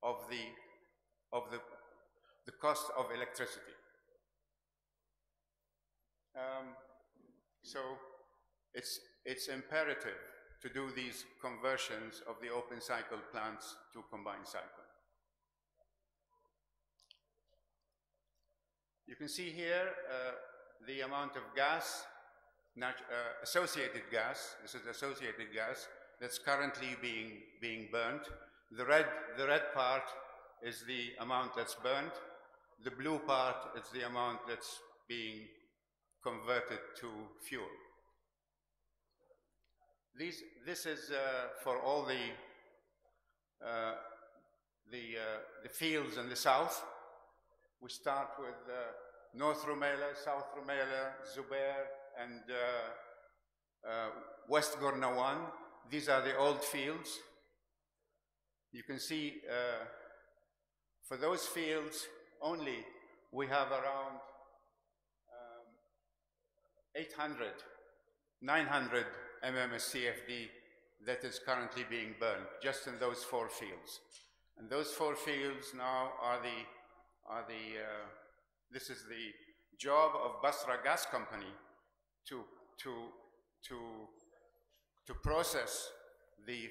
of the cost of electricity. So it's imperative to do these conversions of the open cycle plants to combined cycle. You can see here the amount of gas, associated gas. This is associated gas that's currently being burnt. The red part is the amount that's burnt. The blue part is the amount that's being converted to fuel. This is for all the fields in the south. We start with North Rumaila, South Rumaila, Zubair, and West Gornawan. These are the old fields. You can see for those fields only, we have around 900 mmscfd that is currently being burned just in those 4 fields. And those 4 fields now are this is the job of Basra Gas Company to process the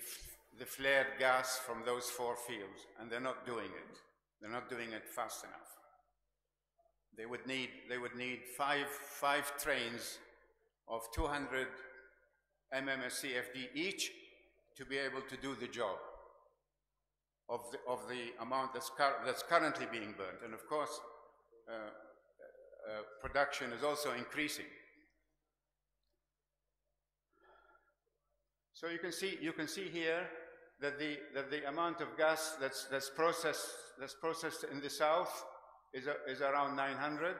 flared gas from those 4 fields, and they're not doing it. They're not doing it fast enough. They would need five trains of 200 mmscfd each to be able to do the job of the amount that's currently being burnt. And of course, production is also increasing. So you can see here that the amount of gas that's processed in the south is around 900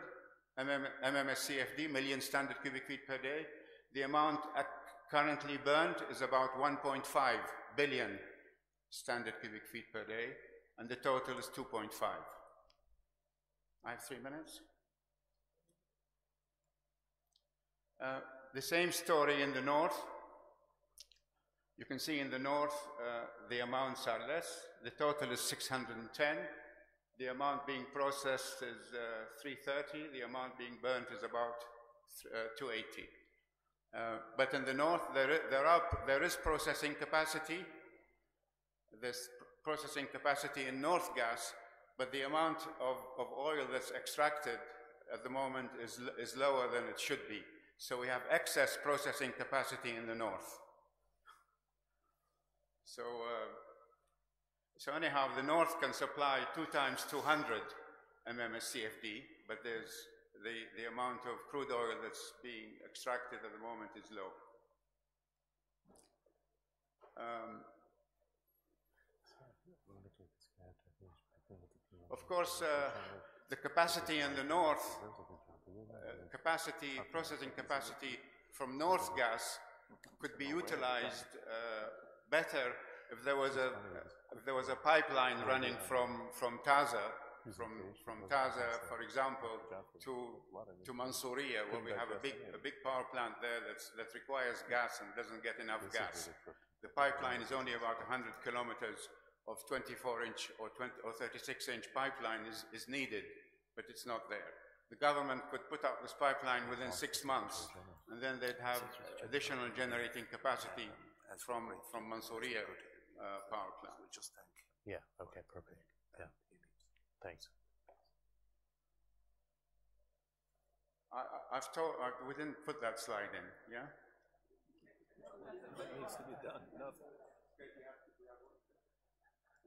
mmscfd, million standard cubic feet per day. The amount currently burnt is about 1.5 billion standard cubic feet per day, and the total is 2.5. I have 3 minutes. The same story in the north. You can see in the north the amounts are less. The total is 610. The amount being processed is 330. The amount being burnt is about 280. But in the north, there is processing capacity. There's processing capacity in North Gas, but the amount of oil that's extracted at the moment is lower than it should be. So we have excess processing capacity in the north. So anyhow, the north can supply 2 times 200 mmscfd, but there's the amount of crude oil that's being extracted at the moment is low. Of course, the capacity in the north, processing capacity from north gas could be utilized better if there was a pipeline running from Taza, from Taza, for example, to Mansouriya, where we have a big power plant there that requires gas and doesn't get enough gas. The pipeline is only about 100 kilometers of 24-inch or 36-inch pipeline is needed, but it's not there. The government could put out this pipeline within 6 months, and then they'd have additional generating capacity from Mansouriya power plant. Yeah, okay, perfect. Yeah, thanks. We didn't put that slide in, yeah? That needs to be done. Nothing.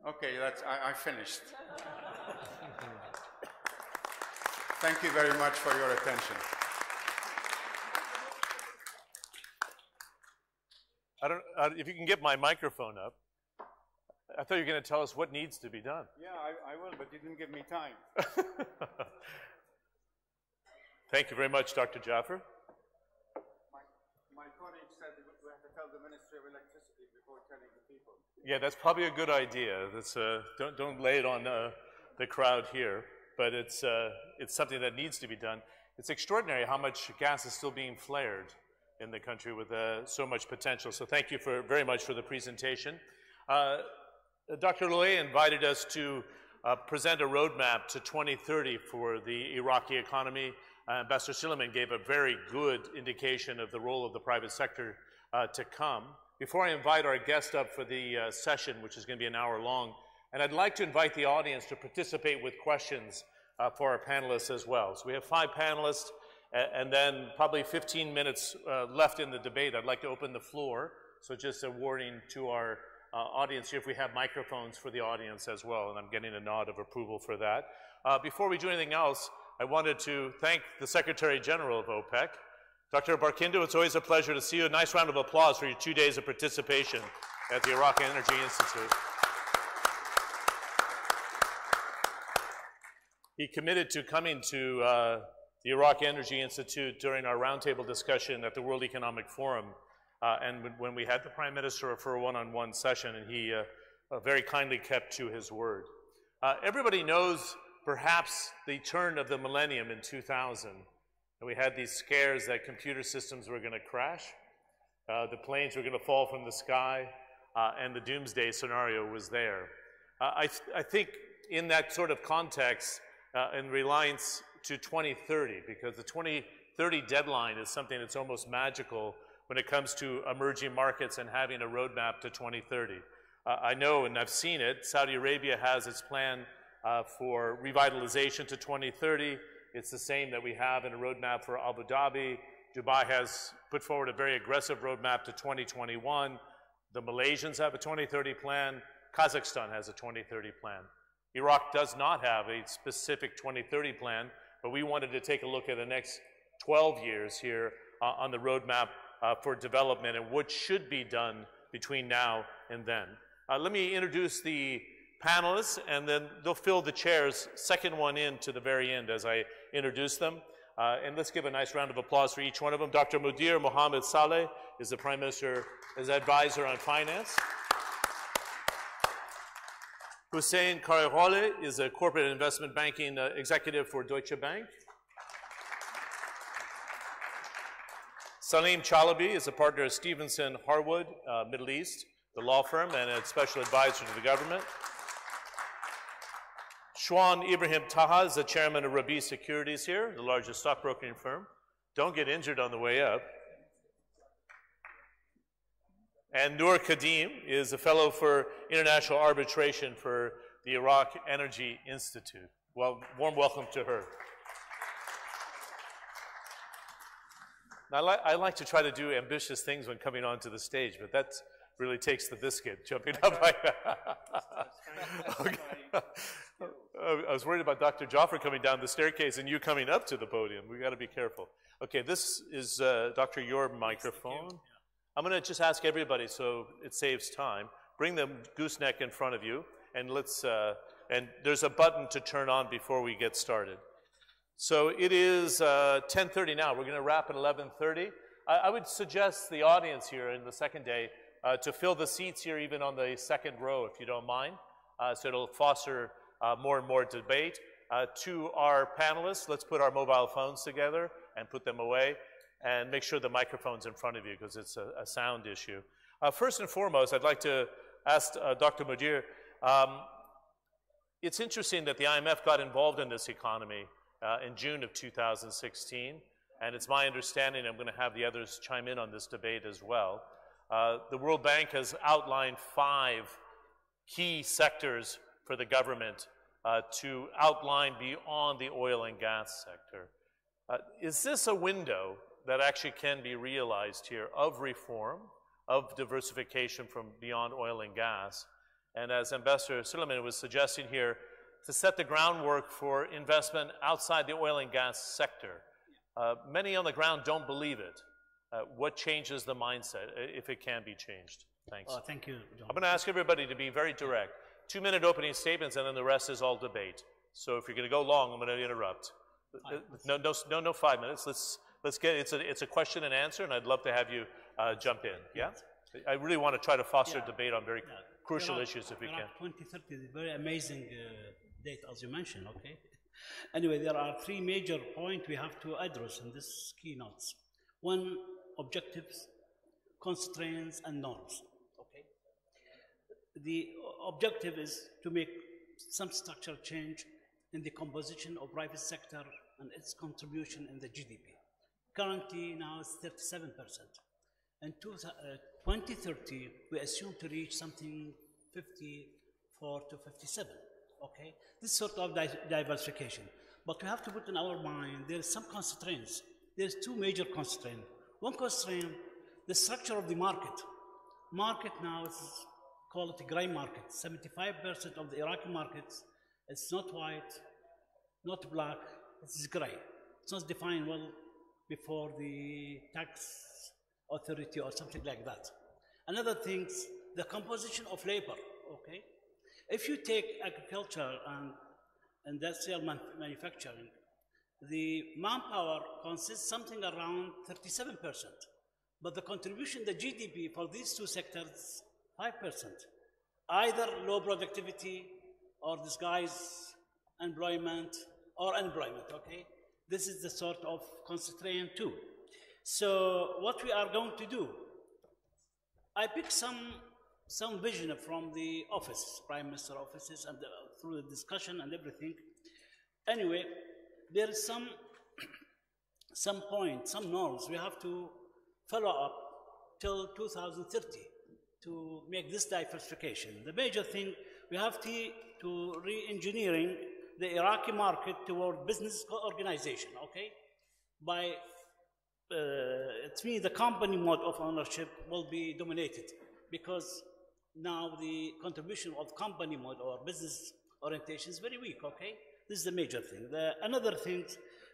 Okay, I finished. Thank you very much for your attention. I don't, if you can get my microphone up. I thought you were going to tell us what needs to be done. Yeah, I will, but you didn't give me time. Thank you very much, Dr. Jaffer. My colleague said we have to tell the Ministry of Electricity before telling the people. Yeah, that's probably a good idea. That's, don't lay it on the crowd here, but it's something that needs to be done. It's extraordinary how much gas is still being flared in the country with so much potential. So thank you very much for the presentation. Dr. Loay invited us to present a roadmap to 2030 for the Iraqi economy. Ambassador Silliman gave a very good indication of the role of the private sector to come. Before I invite our guest up for the session, which is going to be an hour long, and I'd like to invite the audience to participate with questions for our panelists as well. So we have 5 panelists, and then probably 15 minutes left in the debate. I'd like to open the floor. So just a warning to our audience here, if we have microphones for the audience as well, and I'm getting a nod of approval for that. Before we do anything else, I wanted to thank the Secretary General of OPEC, Dr. Barkindo. It's always a pleasure to see you. A nice round of applause for your 2 days of participation at the Iraq Energy Institute. He committed to coming to the Iraq Energy Institute during our roundtable discussion at the World Economic Forum, and when we had the Prime Minister for a one-on-one session, and he very kindly kept to his word. Everybody knows perhaps the turn of the millennium in 2000, and we had these scares that computer systems were going to crash, the planes were going to fall from the sky, and the doomsday scenario was there. I think in that sort of context, in reliance to 2030, because the 2030 deadline is something that's almost magical when it comes to emerging markets and having a roadmap to 2030. I know, and I've seen it, Saudi Arabia has its plan for revitalization to 2030. It's the same that we have in a roadmap for Abu Dhabi. Dubai has put forward a very aggressive roadmap to 2021. The Malaysians have a 2030 plan. Kazakhstan has a 2030 plan. Iraq does not have a specific 2030 plan, but we wanted to take a look at the next 12 years here on the roadmap for development and what should be done between now and then. Let me introduce the panelists, and then they'll fill the chairs, second one in to the very end as I introduce them. And let's give a nice round of applause for each one of them. Dr. Mudir Mohammed Saleh is the Prime Minister's advisor on finance. Hussein Karihole is a corporate investment banking executive for Deutsche Bank. Salim Chalabi is a partner of Stevenson Harwood, Middle East, the law firm, and a special advisor to the government. Shwan Ibrahim Taha is the chairman of Rabi Securities here, the largest stockbroking firm. Don't get injured on the way up. And Noor Kadim is a fellow for international arbitration for the Iraq Energy Institute. Well, warm welcome to her. Now, I like to try to do ambitious things when coming onto the stage, but that really takes the biscuit, jumping up like that. Okay. I was worried about Dr. Jaffer coming down the staircase and you coming up to the podium. We got to be careful. Okay, this is Dr. Your microphone. I'm going to just ask everybody so it saves time. Bring the gooseneck in front of you, and let's, and there's a button to turn on before we get started. So it is 10:30 now. We're going to wrap at 11:30. I would suggest the audience here in the second day to fill the seats here even on the second row, if you don't mind. So it'll foster more and more debate. To our panelists, let's put our mobile phones together and put them away, and make sure the microphone's in front of you because it's a sound issue. First and foremost, I'd like to ask Dr. Mudir, it's interesting that the IMF got involved in this economy in June of 2016, and it's my understanding, I'm going to have the others chime in on this debate as well. The World Bank has outlined 5 key sectors for the government to outline beyond the oil and gas sector. Is this a window that actually can be realized here of reform, of diversification from beyond oil and gas? And as Ambassador Suleiman was suggesting here, to set the groundwork for investment outside the oil and gas sector. Many on the ground don't believe it. What changes the mindset, if it can be changed? Thanks. Thank you, John. I'm going to ask everybody to be very direct. 2-minute opening statements, and then the rest is all debate. So if you're going to go long, I'm going to interrupt. No 5 minutes. Let's get it's a question and answer, and I'd love to have you jump in. Yeah, I really want to try to foster debate on very crucial issues if we can. 2030 is a very amazing date, as you mentioned. Okay. Anyway, there are 3 major points we have to address in this keynotes. 1, objectives, constraints, and norms. Okay. The objective is to make some structural change in the composition of private sector and its contribution in the GDP. Currently, now it's 37%. In 2030, we assume to reach something 54 to 57. Okay, this sort of diversification. But we have to put in our mind there is some constraints. There's 2 major constraints. One constraint, the structure of the market. Market now is call it a gray market. 75% of the Iraqi markets, it's not white, not black, it's gray. It's not defined well before the tax authority or something like that. Another thing, the composition of labor, okay? If you take agriculture and industrial manufacturing, the manpower consists something around 37%, but the contribution, the GDP for these 2 sectors, 5%. Either low productivity or disguised employment or unemployment, okay? This is the sort of constraint too. So what we are going to do, I picked some vision from the office, Prime Minister offices, and through the discussion and everything. Anyway, there is some points, some norms we have to follow up till 2030 to make this diversification. The major thing, we have to re-engineering the Iraqi market toward business organization, okay? By, it means the company mode of ownership will be dominated because now the contribution of company mode or business orientation is very weak, okay? This is the major thing. Another thing,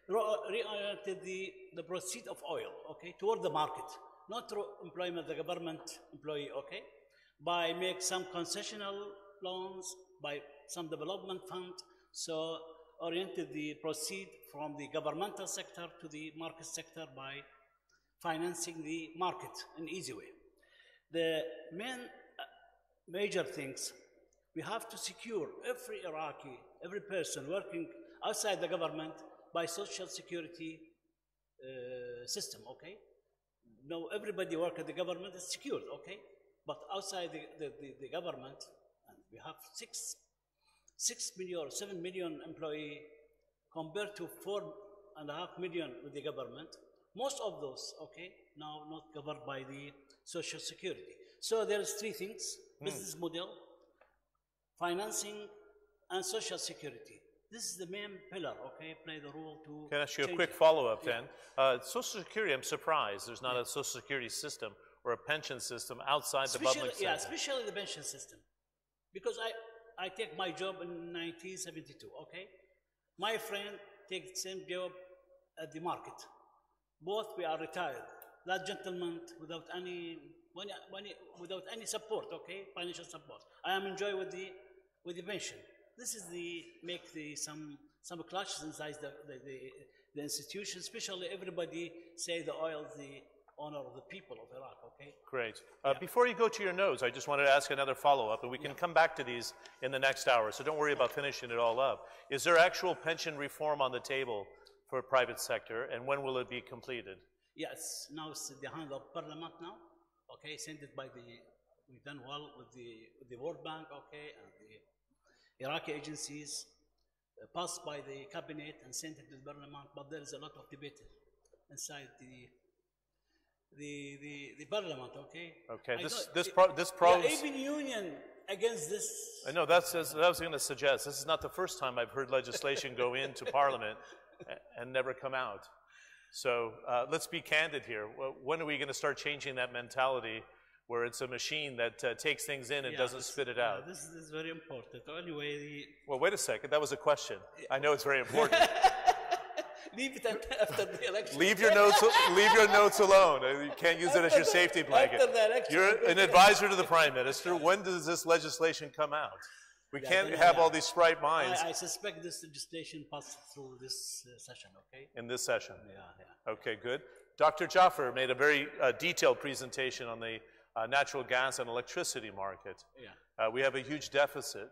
reoriented the proceed of oil, okay, toward the market, not through employment, the government employee, okay? By make some concessional loans, by some development fund, so oriented the proceed from the governmental sector to the market sector by financing the market in easy way. The major things, we have to secure every Iraqi, every person working outside the government by social security system, okay? No, everybody work at the government is secured, okay? But outside the government, and we have 6 million or 7 million employee compared to 4.5 million with the government. Most of those, okay, now not covered by the social security. So there's 3 things, business model, financing, and social security. This is the main pillar, okay, play the role to Can I ask you a quick follow-up then? Social Security, I'm surprised there's not a social security system or a pension system outside the public sector. Yeah, especially the pension system. Because I take my job in 1972, okay? My friend takes the same job at the market. Both we are retired. that gentleman without any support, okay, financial support. I am enjoying with the pension. This is some clashes inside the institution, especially everybody say the oil is the honor of the people of Iraq, okay? Great. Before you go to your notes, I just wanted to ask another follow-up, and we can come back to these in the next hour, so don't worry about finishing it all up. Is there actual pension reform on the table for private sector, and when will it be completed? Yes, now it's in the hand of Parliament now, okay, sent it by we've done well with the World Bank, okay, and the Iraqi agencies, passed by the cabinet and sent it to the Parliament, but there is a lot of debate inside the Parliament, okay? Okay, even union against this. I know, that's what I was going to suggest. This is not the first time I've heard legislation go into Parliament and never come out. So let's be candid here. When are we going to start changing that mentality where it's a machine that takes things in and doesn't spit it out? This is very important. Anyway, well, wait a second. That was a question. I know it's very important. Leave it after the election. Leave your notes alone. You can't use it as your safety blanket. After the election. You're an advisor to the Prime Minister. When does this legislation come out? We can't have all these bright minds. I suspect this legislation passes through this session, okay? In this session? Yeah. Okay, good. Dr. Jaffer made a very detailed presentation on the natural gas and electricity market. Yeah. We have a huge deficit.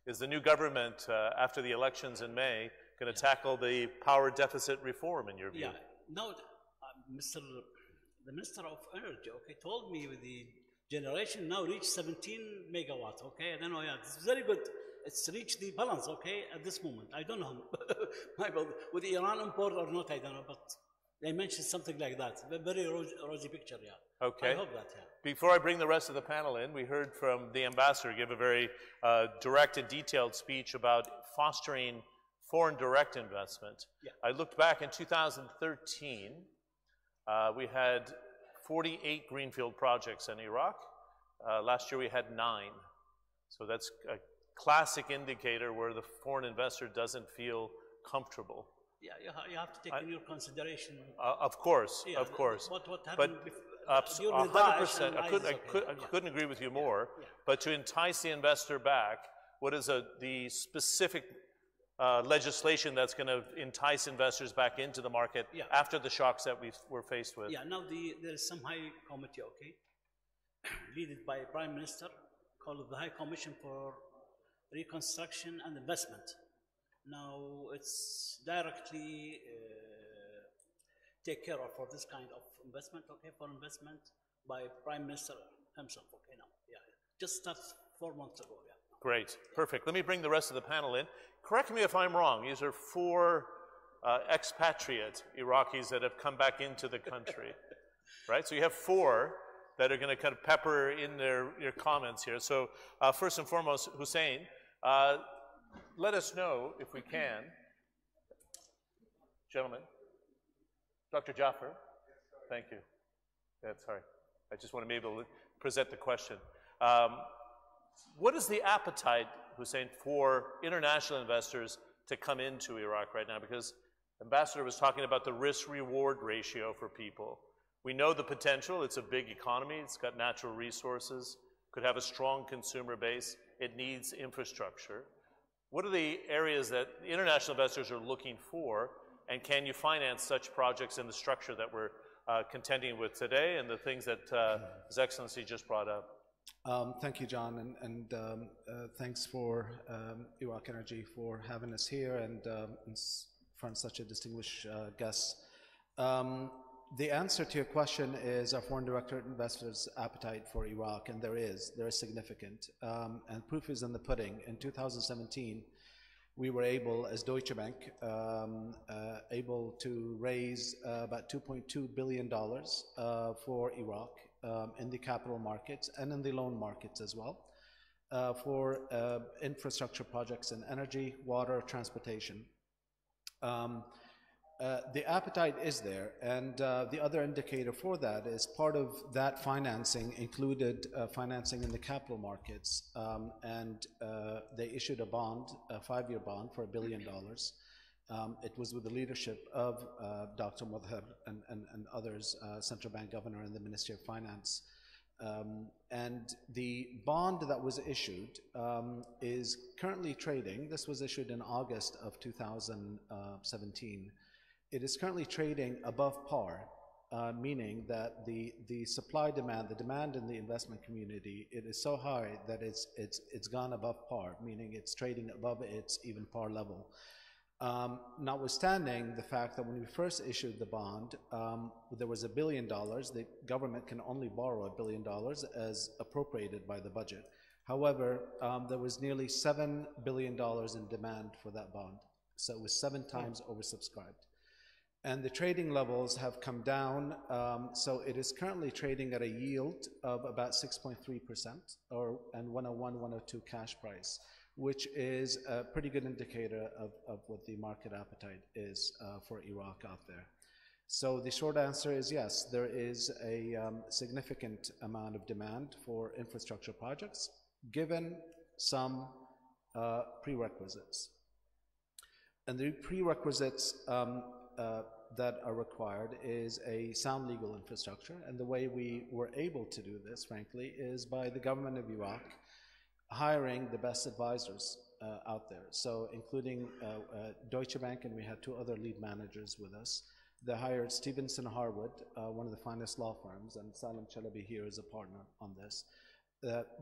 Is the new government, after the elections in May, going to tackle the power deficit reform, in your view? Yeah. No, the Minister of Energy, okay, told me with the generation now reached 17 megawatts, okay? I don't know, it's very good. It's reached the balance, okay, at this moment. I don't know with the Iran import or not, I don't know, but they mentioned something like that. A very rosy picture, yeah. Okay. I hope that, yeah. Before I bring the rest of the panel in, we heard from the ambassador give a very direct and detailed speech about fostering foreign direct investment. Yeah. I looked back in 2013, we had 48 greenfield projects in Iraq. Last year we had 9. So that's a classic indicator where the foreign investor doesn't feel comfortable. Yeah, you have to take in your consideration. Of course, yeah, of course. What happened But 100%, I couldn't agree with you more. Yeah. But to entice the investor back, what is the specific legislation that's going to entice investors back into the market after the shocks that we were faced with? Yeah, now there is some high committee, okay, led by Prime Minister, called the High Commission for Reconstruction and Investment. Now it's directly take care of for this kind of investment, okay, for investment by Prime Minister himself, okay, now, yeah, just started 4 months ago, yeah. Great, perfect. Let me bring the rest of the panel in. Correct me if I'm wrong, these are 4 expatriate Iraqis that have come back into the country, right? So you have 4 that are going to kind of pepper in your comments here. So first and foremost, Hussein, let us know, if we can, gentlemen, Dr. Jaffer, thank you. That's sorry. I just want to be able to present the question. What is the appetite, Hussein, for international investors to come into Iraq right now? Because Ambassador was talking about the risk-reward ratio for people. We know the potential. It's a big economy. It's got natural resources, could have a strong consumer base. It needs infrastructure. What are the areas that international investors are looking for, and can you finance such projects in the structure that we're contending with today and the things that His Excellency just brought up? Thank you, John, and thanks for Iraq Energy for having us here and in front of such a distinguished guest. The answer to your question is our foreign direct investors' appetite for Iraq, and there is significant, and proof is in the pudding. In 2017, we were able, as Deutsche Bank, able to raise about $2.2 billion for Iraq in the capital markets and in the loan markets as well, for infrastructure projects in energy, water, transportation. The appetite is there, and the other indicator for that is part of that financing included financing in the capital markets, and they issued a bond, a 5-year bond for $1 billion, It was with the leadership of Dr. Mudhar and others, central bank governor and the Ministry of Finance. And the bond that was issued is currently trading. This was issued in August of 2017. It is currently trading above par, meaning that the supply demand, the demand in the investment community, it is so high that it's gone above par, meaning it's trading above its even par level. Notwithstanding the fact that when we first issued the bond, there was $1 billion. The government can only borrow $1 billion as appropriated by the budget. However, there was nearly $7 billion in demand for that bond. So it was 7 times oversubscribed. And the trading levels have come down. So it is currently trading at a yield of about 6.3% and 101, 102 cash price, which is a pretty good indicator of what the market appetite is for Iraq out there. So the short answer is yes, there is a significant amount of demand for infrastructure projects, given some prerequisites. And the prerequisites that are required is a sound legal infrastructure, and the way we were able to do this, frankly, is by the government of Iraq hiring the best advisors out there. So including Deutsche Bank, and we had 2 other lead managers with us. They hired Stevenson Harwood, one of the finest law firms, and Salim Chalabi here is a partner on this.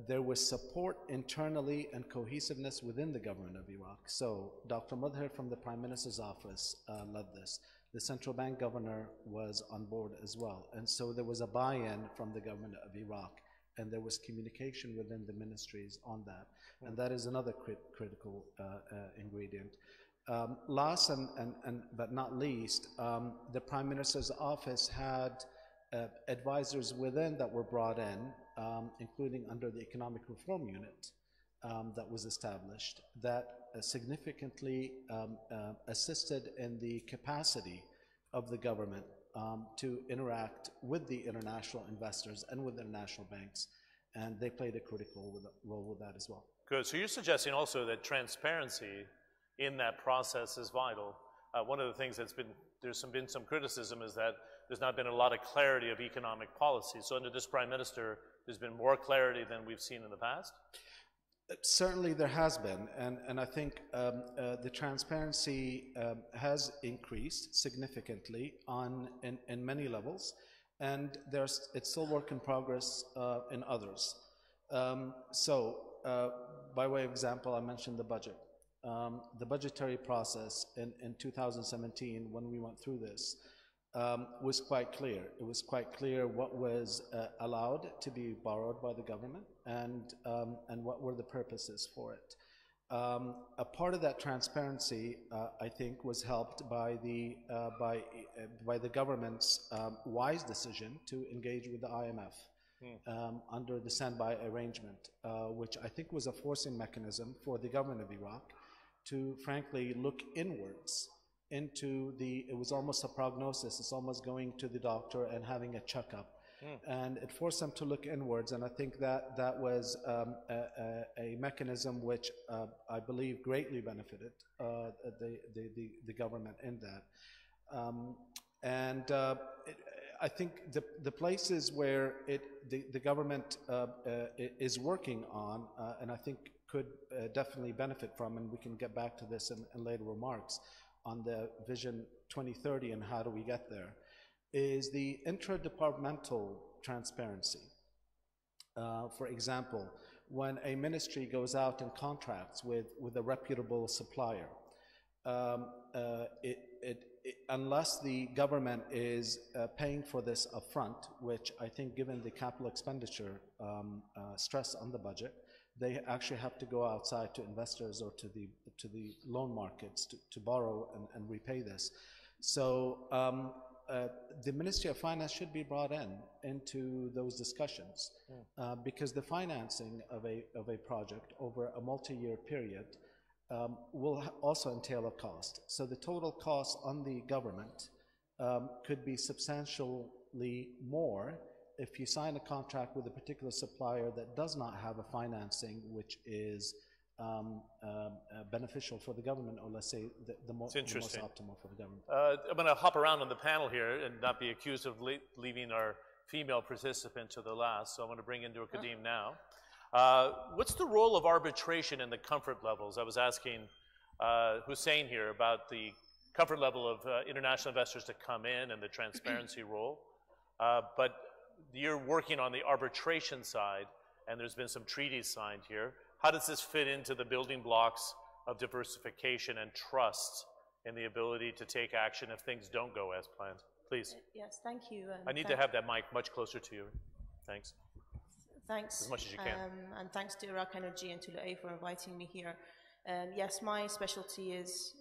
There was support internally and cohesiveness within the government of Iraq. So Dr. Mudhar from the Prime Minister's office led this. The central bank governor was on board as well. And so there was a buy-in from the government of Iraq, and there was communication within the ministries on that. And that is another critical ingredient. Last but not least, the Prime Minister's office had advisors within that were brought in, including under the Economic Reform Unit that was established, that significantly assisted in the capacity of the government to interact with the international investors and with international banks, and they played a critical role with that as well. Good. So you're suggesting also that transparency in that process is vital. One of the things there's been some criticism is that there's not been a lot of clarity of economic policy. So under this Prime Minister, there's been more clarity than we've seen in the past? Certainly there has been, and I think the transparency has increased significantly in many levels, and it's still work in progress in others. By way of example, I mentioned the budget. The budgetary process in 2017, when we went through this, was quite clear. It was quite clear what was allowed to be borrowed by the government and what were the purposes for it. A part of that transparency, I think, was helped by the government's wise decision to engage with the IMF under the standby arrangement, which I think was a forcing mechanism for the government of Iraq to, frankly, look inwards into it was almost a prognosis. It's almost going to the doctor and having a checkup. And it forced them to look inwards, and I think that was a mechanism which I believe greatly benefited the government in that. I think the places where the government is working on, and I think could definitely benefit from, and we can get back to this in later remarks, on the Vision 2030 and how do we get there, is the intradepartmental transparency. For example, when a ministry goes out and contracts with a reputable supplier, unless the government is paying for this upfront, which I think given the capital expenditure stress on the budget, they actually have to go outside to investors or to the loan markets to borrow and repay this. So the Ministry of Finance should be brought into those discussions because the financing of a project over a multi-year period will also entail a cost. So the total cost on the government could be substantially more if you sign a contract with a particular supplier that does not have a financing which is beneficial for the government, or let's say the most optimal for the government? I'm going to hop around on the panel here and not be accused of leaving our female participant to the last, so I'm going to bring in Kadeem now. What's the role of arbitration in the comfort levels? I was asking Hussein here about the comfort level of international investors to come in and the transparency role, but you're working on the arbitration side, and there's been some treaties signed here. How does this fit into the building blocks of diversification and trust in the ability to take action if things don't go as planned? Please. Yes, thank you. I need to have that mic much closer to you. Thanks. Thanks. As much as you can. And thanks to Iraq Energy and to Lu'ay for inviting me here. Yes, my specialty is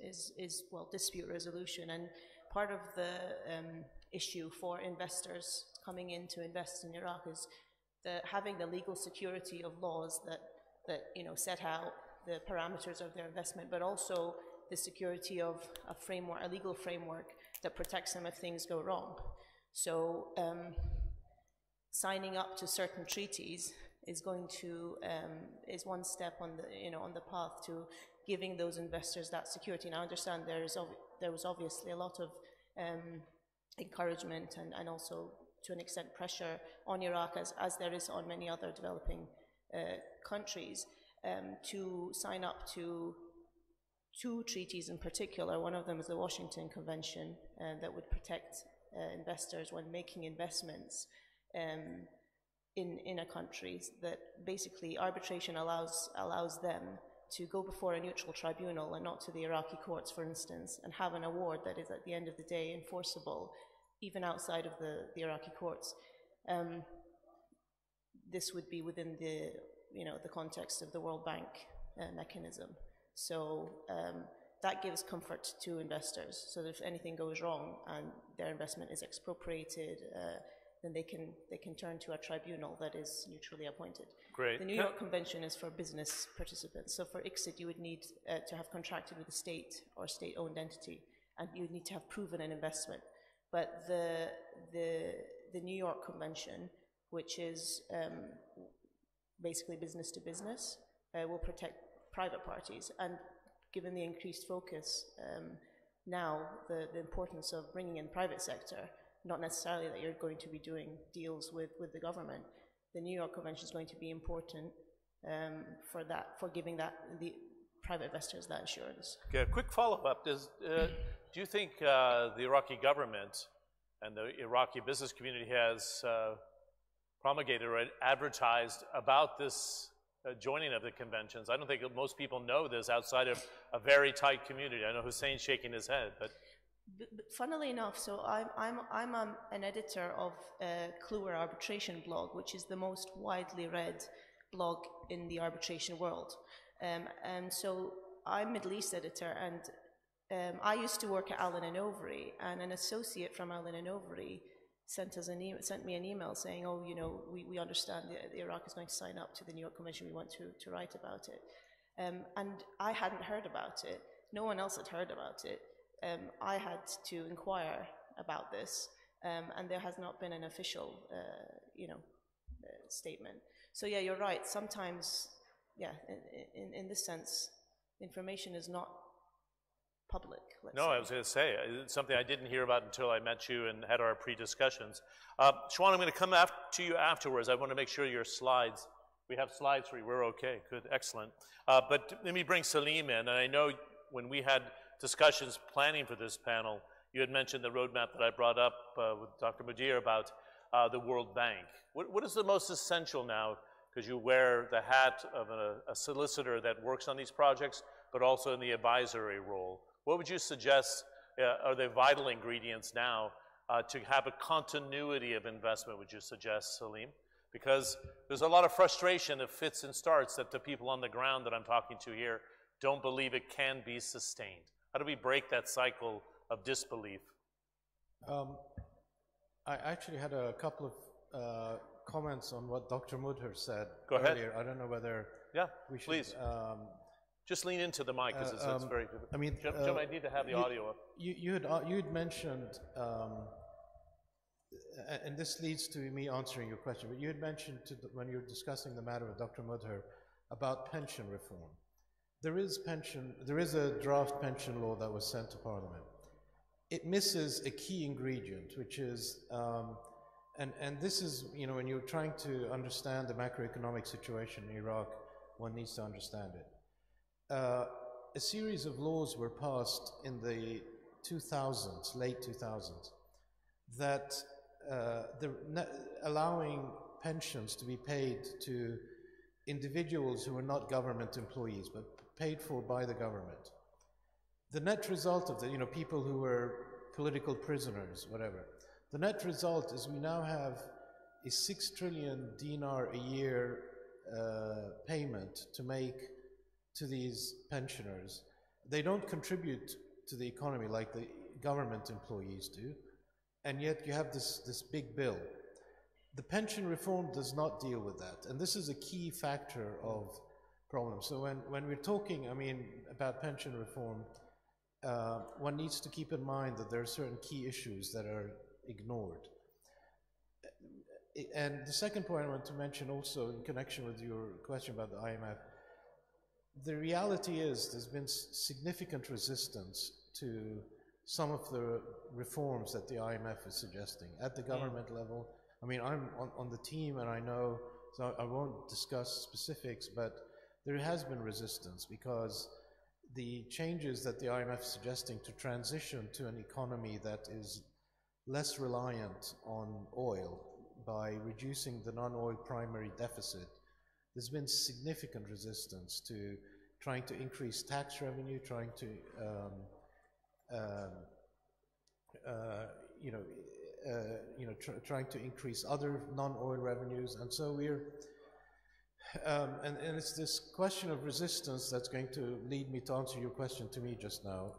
well, dispute resolution, and part of the issue for investors coming in to invest in Iraq is having the legal security of laws that set out the parameters of their investment, but also the security of a legal framework that protects them if things go wrong. So signing up to certain treaties is going to is one step on the path to giving those investors that security. Now, I understand there was obviously a lot of encouragement and also to an extent pressure on Iraq, as there is on many other developing countries, to sign up to two treaties in particular. One of them is the Washington Convention that would protect investors when making investments in a country, that basically arbitration allows them to go before a neutral tribunal and not to the Iraqi courts, for instance, and have an award that is at the end of the day enforceable even outside of the Iraqi courts. This would be within the context of the World Bank mechanism. So that gives comfort to investors, so that if anything goes wrong and their investment is expropriated, then they can turn to a tribunal that is neutrally appointed. Great. The New York Convention is for business participants. So for ICSID, you would need to have contracted with a state or state-owned entity, and you would need to have proven an investment. But the New York Convention, which is basically business to business, will protect private parties. And given the increased focus now, the importance of bringing in private sector, not necessarily that you're going to be doing deals with the government, the New York Convention is going to be important for giving the private investors that assurance. Okay, a quick follow-up. Do you think the Iraqi government and the Iraqi business community has promulgated or advertised about this joining of the conventions? I don't think most people know this outside of a very tight community. I know Hussein's shaking his head, but funnily enough, so I'm an editor of Kluwer Arbitration blog, which is the most widely read blog in the arbitration world. And so I'm Middle East editor, and I used to work at Allen & Overy, and an associate from Allen & Overy sent me an email saying, oh, we understand that Iraq is going to sign up to the New York Convention, we want to write about it. And I hadn't heard about it. No one else had heard about it. I had to inquire about this, and there has not been an official, statement. So yeah, you're right. Sometimes, yeah, in this sense, information is not public. No, I was going to say, it's something I didn't hear about until I met you and had our pre-discussions. Shwan, I'm going to come to you afterwards. I want to make sure your slides, we have slides for you. We're okay. Good, excellent. But let me bring Salim in, and I know when we had discussions planning for this panel, you had mentioned the roadmap that I brought up with Dr. Mudir about the World Bank. What is the most essential now, because you wear the hat of a solicitor that works on these projects, but also in the advisory role? What would you suggest are the vital ingredients now to have a continuity of investment, would you suggest, Salim? Because there's a lot of frustration of fits and starts that the people on the ground that I'm talking to here don't believe it can be sustained. How do we break that cycle of disbelief? I actually had a couple of comments on what Dr. Mudhir said Go earlier. ahead. I don't know whether we should, please. Just lean into the mic because it's very good. I mean, Jim, I need to have the audio up. You had mentioned, and this leads to me answering your question, but you had mentioned when you were discussing the matter with Dr. Mudhir about pension reform. there is a draft pension law that was sent to Parliament. It misses a key ingredient, which is, and this is, you know, when you're trying to understand the macroeconomic situation in Iraq, one needs to understand it. A series of laws were passed in the 2000s, late 2000s, that allowing pensions to be paid to individuals who were not government employees, but paid for by the government. The net result of the, you know, people who were political prisoners, whatever, the net result is we now have a 6 trillion dinar a year payment to make to these pensioners. They don't contribute to the economy like the government employees do, and yet you have this big bill. The pension reform does not deal with that, and this is a key factor of problem. So when we're talking, I mean, about pension reform, one needs to keep in mind that there are certain key issues that are ignored. And the second point I want to mention also in connection with your question about the IMF, the reality is there's been significant resistance to some of the reforms that the IMF is suggesting at the government level. I mean, I'm on the team and I know, so I won't discuss specifics, but there has been resistance because the changes that the IMF is suggesting to transition to an economy that is less reliant on oil by reducing the non-oil primary deficit, there's been significant resistance to trying to increase tax revenue, trying to trying to increase other non-oil revenues, and so we're and it's this question of resistance that's going to lead me to answer your question to me just now.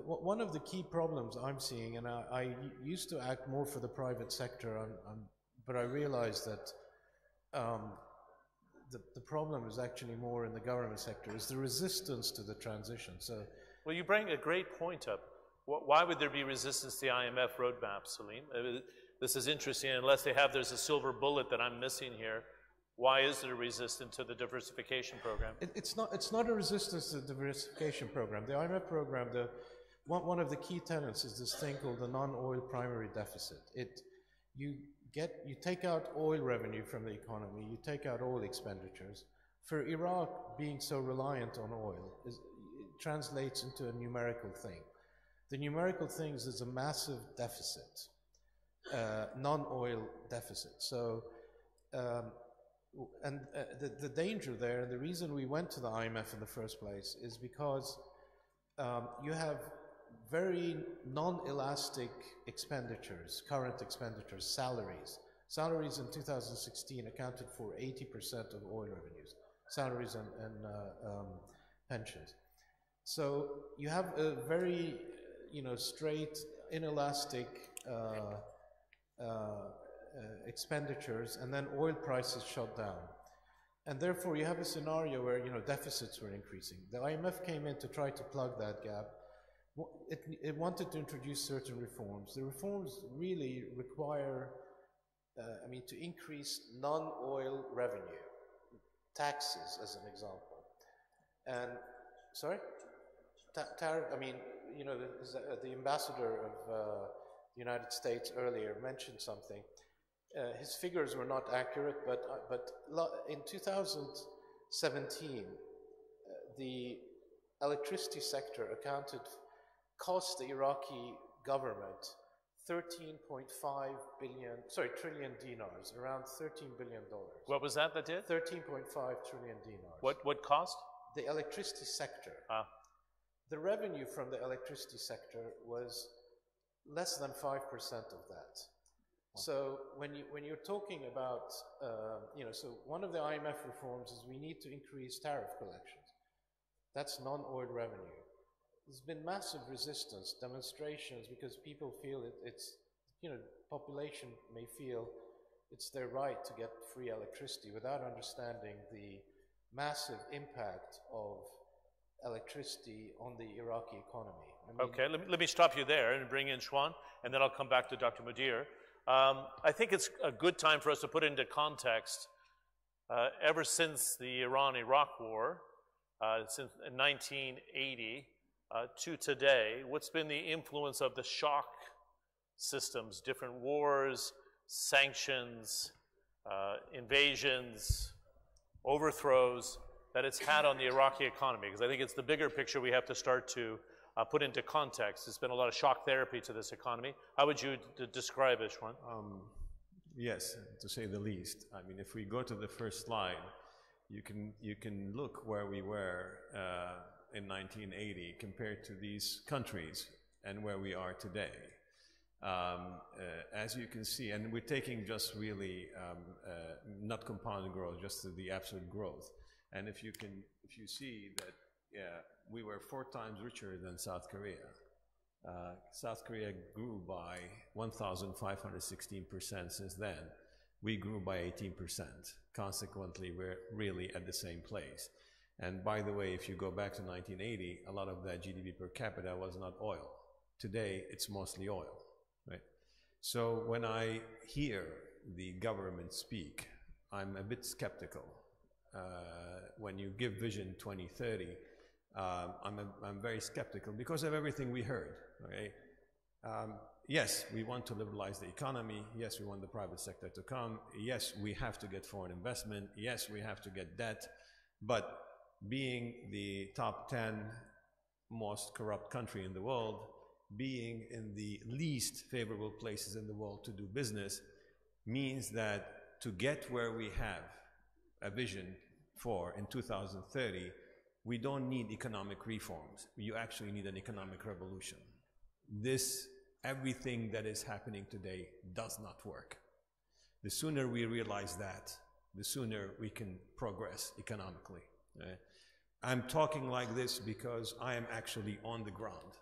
One of the key problems I'm seeing, and I used to act more for the private sector, but I realized that the problem is actually more in the government sector, is the resistance to the transition. So, well, you bring a great point up. Why would there be resistance to the IMF roadmap, Salim? This is interesting, unless there's a silver bullet that I'm missing here. Why is there resistance to the diversification program? It's not a resistance to the diversification program. The IMF program, one of the key tenets is this thing called the non-oil primary deficit. You take out oil revenue from the economy, you take out oil expenditures. For Iraq, being so reliant on oil, it translates into a numerical thing. The numerical thing is a massive deficit, non-oil deficit. So, the danger there, and the reason we went to the IMF in the first place, is because you have very non-elastic expenditures, current expenditures, salaries. Salaries in 2016 accounted for 80% of oil revenues, salaries and pensions. So you have a very, straight, inelastic expenditures, and then oil prices shot down. And therefore you have a scenario where, deficits were increasing. The IMF came in to try to plug that gap. It wanted to introduce certain reforms. The reforms really require, to increase non-oil revenue, taxes as an example. And, sorry? The ambassador of the United States earlier mentioned something. His figures were not accurate, but in 2017, the electricity sector cost the Iraqi government 13.5 trillion dinars, around $13 billion. What was that did? 13.5 trillion dinars. What cost? The electricity sector. The revenue from the electricity sector was less than 5% of that. So when you're talking about, so one of the IMF reforms is we need to increase tariff collections. That's non-oil revenue. There's been massive resistance, demonstrations, because people feel population may feel it's their right to get free electricity without understanding the massive impact of electricity on the Iraqi economy. Okay, let me stop you there and bring in Shwan, and then I'll come back to Dr. Mudir. I think it's a good time for us to put into context, ever since the Iran-Iraq war, since 1980 to today. What's been the influence of the shock systems, different wars, sanctions, invasions, overthrows that it's had on the Iraqi economy? Because I think it's the bigger picture we have to start to put into context. There's been a lot of shock therapy to this economy. How would you describe it, Shwan? Yes, to say the least. I mean, if we go to the first slide, you can look where we were in 1980 compared to these countries and where we are today. As you can see, and we're taking just really not compounded growth, just the absolute growth. And if you see that, yeah, we were 4 times richer than South Korea. South Korea grew by 1,516% since then. We grew by 18%. Consequently, we're really at the same place. And by the way, if you go back to 1980, a lot of that GDP per capita was not oil. Today, it's mostly oil, right? So when I hear the government speak, I'm a bit skeptical. When you give Vision 2030, I'm very skeptical because of everything we heard, okay? Yes, we want to liberalize the economy. Yes, we want the private sector to come. Yes, we have to get foreign investment. Yes, we have to get debt. But being the top 10 most corrupt country in the world, being in the least favorable places in the world to do business, means that to get where we have a vision for in 2030, we don't need economic reforms. You actually need an economic revolution. Everything that is happening today does not work. The sooner we realize that, the sooner we can progress economically. Right? I'm talking like this because I am actually on the ground.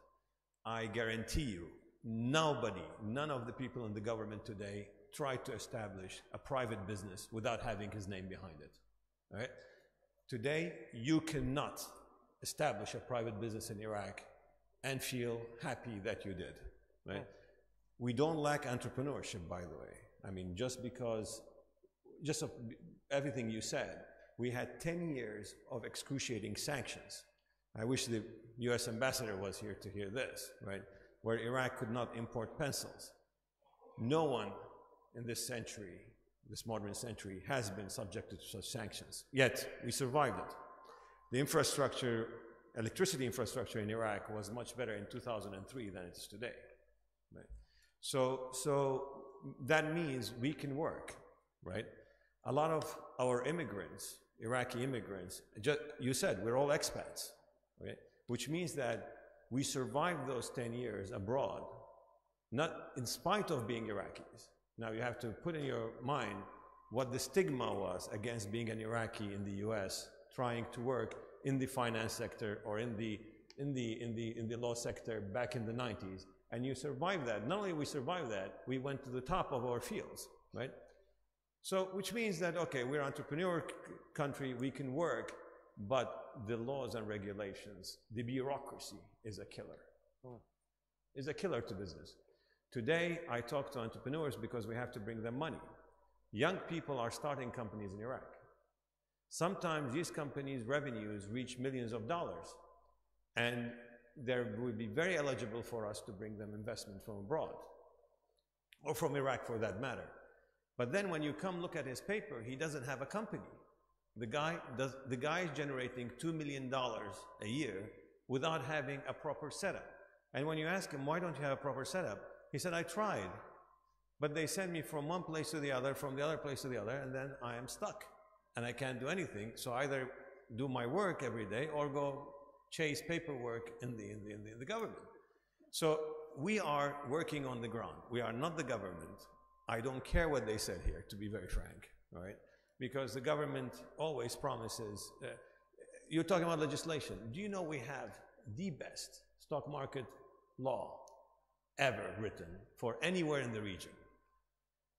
I guarantee you, none of the people in the government today tried to establish a private business without having his name behind it. Right? Today, you cannot establish a private business in Iraq and feel happy that you did. Right? We don't lack entrepreneurship, by the way. I mean, just of everything you said, we had 10 years of excruciating sanctions. I wish the US ambassador was here to hear this, right? Where Iraq could not import pencils. No one in this century, this modern century, has been subjected to such sanctions. Yet, we survived it. The electricity infrastructure in Iraq was much better in 2003 than it is today. Right? So that means we can work, right? A lot of our immigrants, Iraqi immigrants, you said we're all expats, right? Which means that we survived those 10 years abroad, not in spite of being Iraqis. Now you have to put in your mind what the stigma was against being an Iraqi in the US, trying to work in the finance sector or in the law sector back in the 90s. And you survived that. Not only we survived that, we went to the top of our fields, right? So, which means that, okay, we're an entrepreneur country, we can work, but the laws and regulations, the bureaucracy is a killer. Is a killer to business. Today, I talk to entrepreneurs because we have to bring them money. Young people are starting companies in Iraq. Sometimes these companies' revenues reach millions of dollars, and they would be very eligible for us to bring them investment from abroad, or from Iraq for that matter. But then when you come look at his paper, he doesn't have a company. The guy is generating $2 million a year without having a proper setup. And when you ask him, why don't you have a proper setup? He said, I tried, but they send me from one place to the other, from the other place to the other, and then I am stuck. And I can't do anything, so either do my work every day or go chase paperwork in the government. So we are working on the ground. We are not the government. I don't care what they said here, to be very frank, all right? Because the government always promises, you're talking about legislation. Do you know we have the best stock market law ever written for anywhere in the region?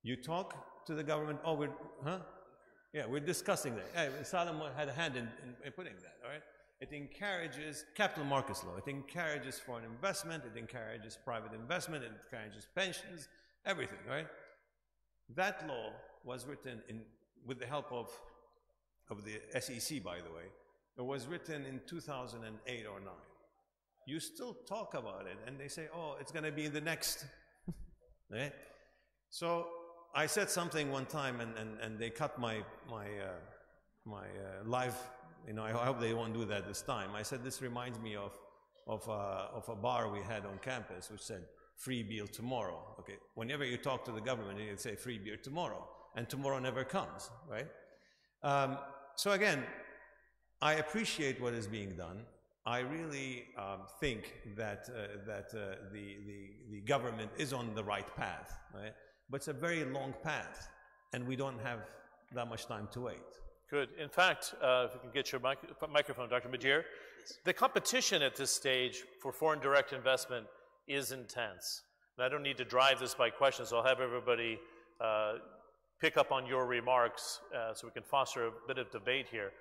You talk to the government, yeah, we're discussing that. Hey, Salam had a hand in putting that, all right? It encourages capital markets law. It encourages foreign investment. It encourages private investment. It encourages pensions, everything, right? That law was written with the help of the SEC, by the way, It was written in 2008 or 9. You still talk about it, and they say, oh, it's going to be the next. Right? So I said something one time, and they cut my live. You know, I hope they won't do that this time. I said, this reminds me of a bar we had on campus, which said, free beer tomorrow. Okay, whenever you talk to the government, you say free beer tomorrow, and tomorrow never comes, right? So again, I appreciate what is being done. I really think that the government is on the right path, right? But it's a very long path, and we don't have that much time to wait. Good. In fact, if you can get your microphone, Dr. Majir, the competition at this stage for foreign direct investment is intense. And I don't need to drive this by questions, so I'll have everybody pick up on your remarks so we can foster a bit of debate here.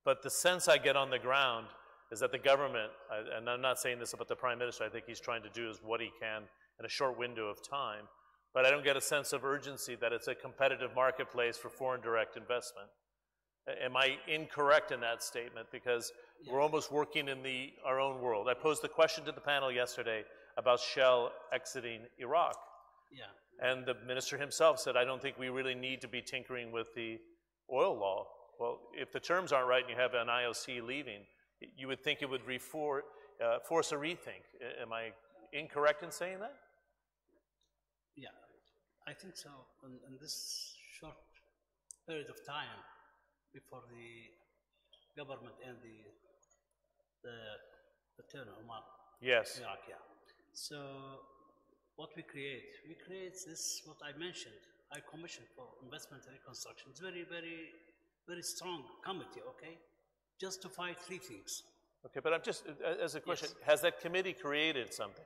But the sense I get on the ground is that the government, and I'm not saying this about the Prime Minister, I think he's trying to do is what he can in a short window of time, but I don't get a sense of urgency that it's a competitive marketplace for foreign direct investment. Am I incorrect in that statement? Because we're almost working in our own world. I posed the question to the panel yesterday about Shell exiting Iraq. Yeah. And the minister himself said, I don't think we really need to be tinkering with the oil law. Well, if the terms aren't right and you have an IOC leaving, you would think it would force a rethink. Am I incorrect in saying that? Yeah, I think so. In this short period of time before the government and the turn Omar. Yes. Iraq, yeah. So what we create this, what I mentioned, High Commission for Investment and Reconstruction. It's very, very, very strong committee, okay? Just to fight three things. Okay, but I'm just, as a question, has that committee created something?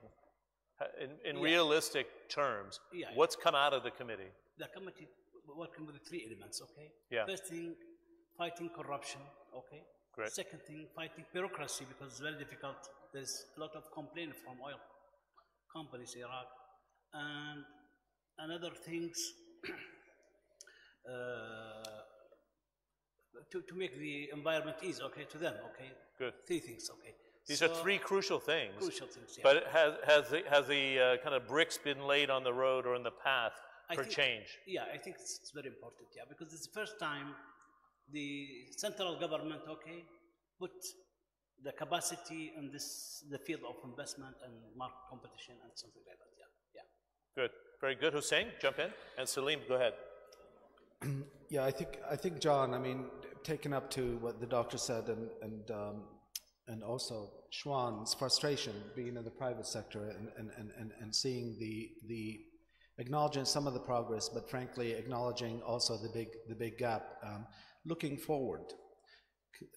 In realistic terms, what's come out of the committee? The committee working with the three elements, okay? Yeah. First thing, fighting corruption, okay? Great. Second thing, fighting bureaucracy, because it's very difficult. There's a lot of complaint from oil companies in Iraq. And another things, to make the environment easy, okay, to them, okay? Good. Three things, okay. These are three crucial things. Crucial things, yeah. But has the kind of bricks been laid on the road or in the path for change? Yeah, I think it's very important, yeah, because it's the first time the central government, okay, put the capacity in the field of investment and market competition and something like that, yeah. Good, very good. Hussein, jump in. And Salim, go ahead. Yeah, I think, John, I mean, taking up to what the doctor said and also Schwann's frustration being in the private sector and seeing the acknowledging some of the progress, but frankly acknowledging also the big gap. Looking forward,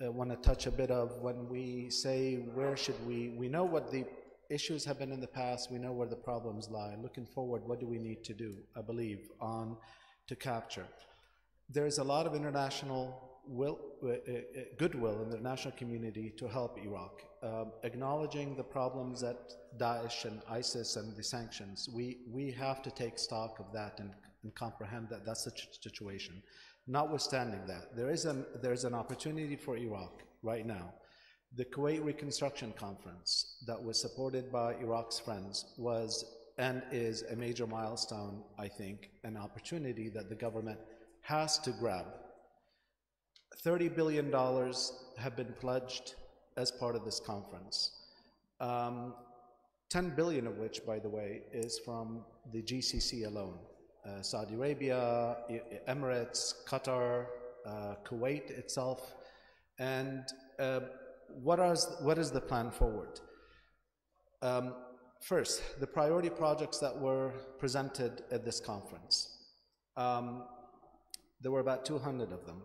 I want to touch a bit of when we say where should we know what the issues have been in the past, we know where the problems lie. Looking forward, what do we need to do, I believe, to capture? There's a lot of international goodwill in the international community to help Iraq. Acknowledging the problems that Daesh and ISIS and the sanctions, we have to take stock of that and comprehend that that's the situation. Notwithstanding that, there's an opportunity for Iraq right now. The Kuwait Reconstruction Conference that was supported by Iraq's friends was and is a major milestone, I think, an opportunity that the government has to grab. $30 billion have been pledged as part of this conference. 10 billion of which, by the way, is from the GCC alone. Saudi Arabia, Emirates, Qatar, Kuwait itself. And what is the plan forward? First, the priority projects that were presented at this conference. There were about 200 of them,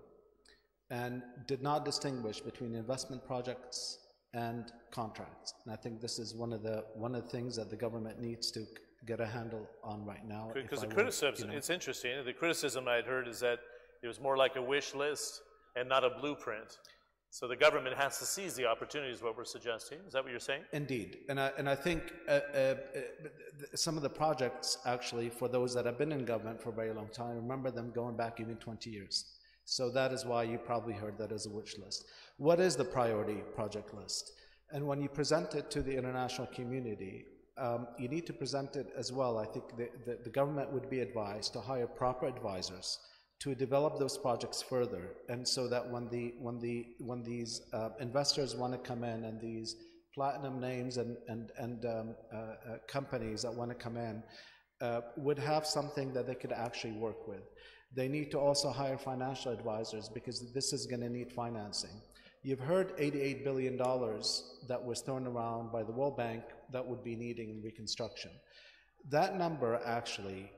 and did not distinguish between investment projects and contracts. And I think this is one of the things that the government needs to get a handle on right now. Because the criticism, it's interesting, the criticism I'd heard is that it was more like a wish list and not a blueprint. So the government has to seize the opportunity is what we're suggesting. Is that what you're saying? Indeed. And I think some of the projects, actually, for those that have been in government for a very long time, remember them going back even 20 years. So that is why you probably heard that as a wish list. What is the priority project list? And when you present it to the international community, you need to present it as well. I think the government would be advised to hire proper advisors to develop those projects further, and so that when these investors want to come in, and these platinum names and companies that want to come in would have something that they could actually work with. They need to also hire financial advisors, because this is going to need financing. You've heard $88 billion that was thrown around by the World Bank that would be needing in reconstruction. That number actually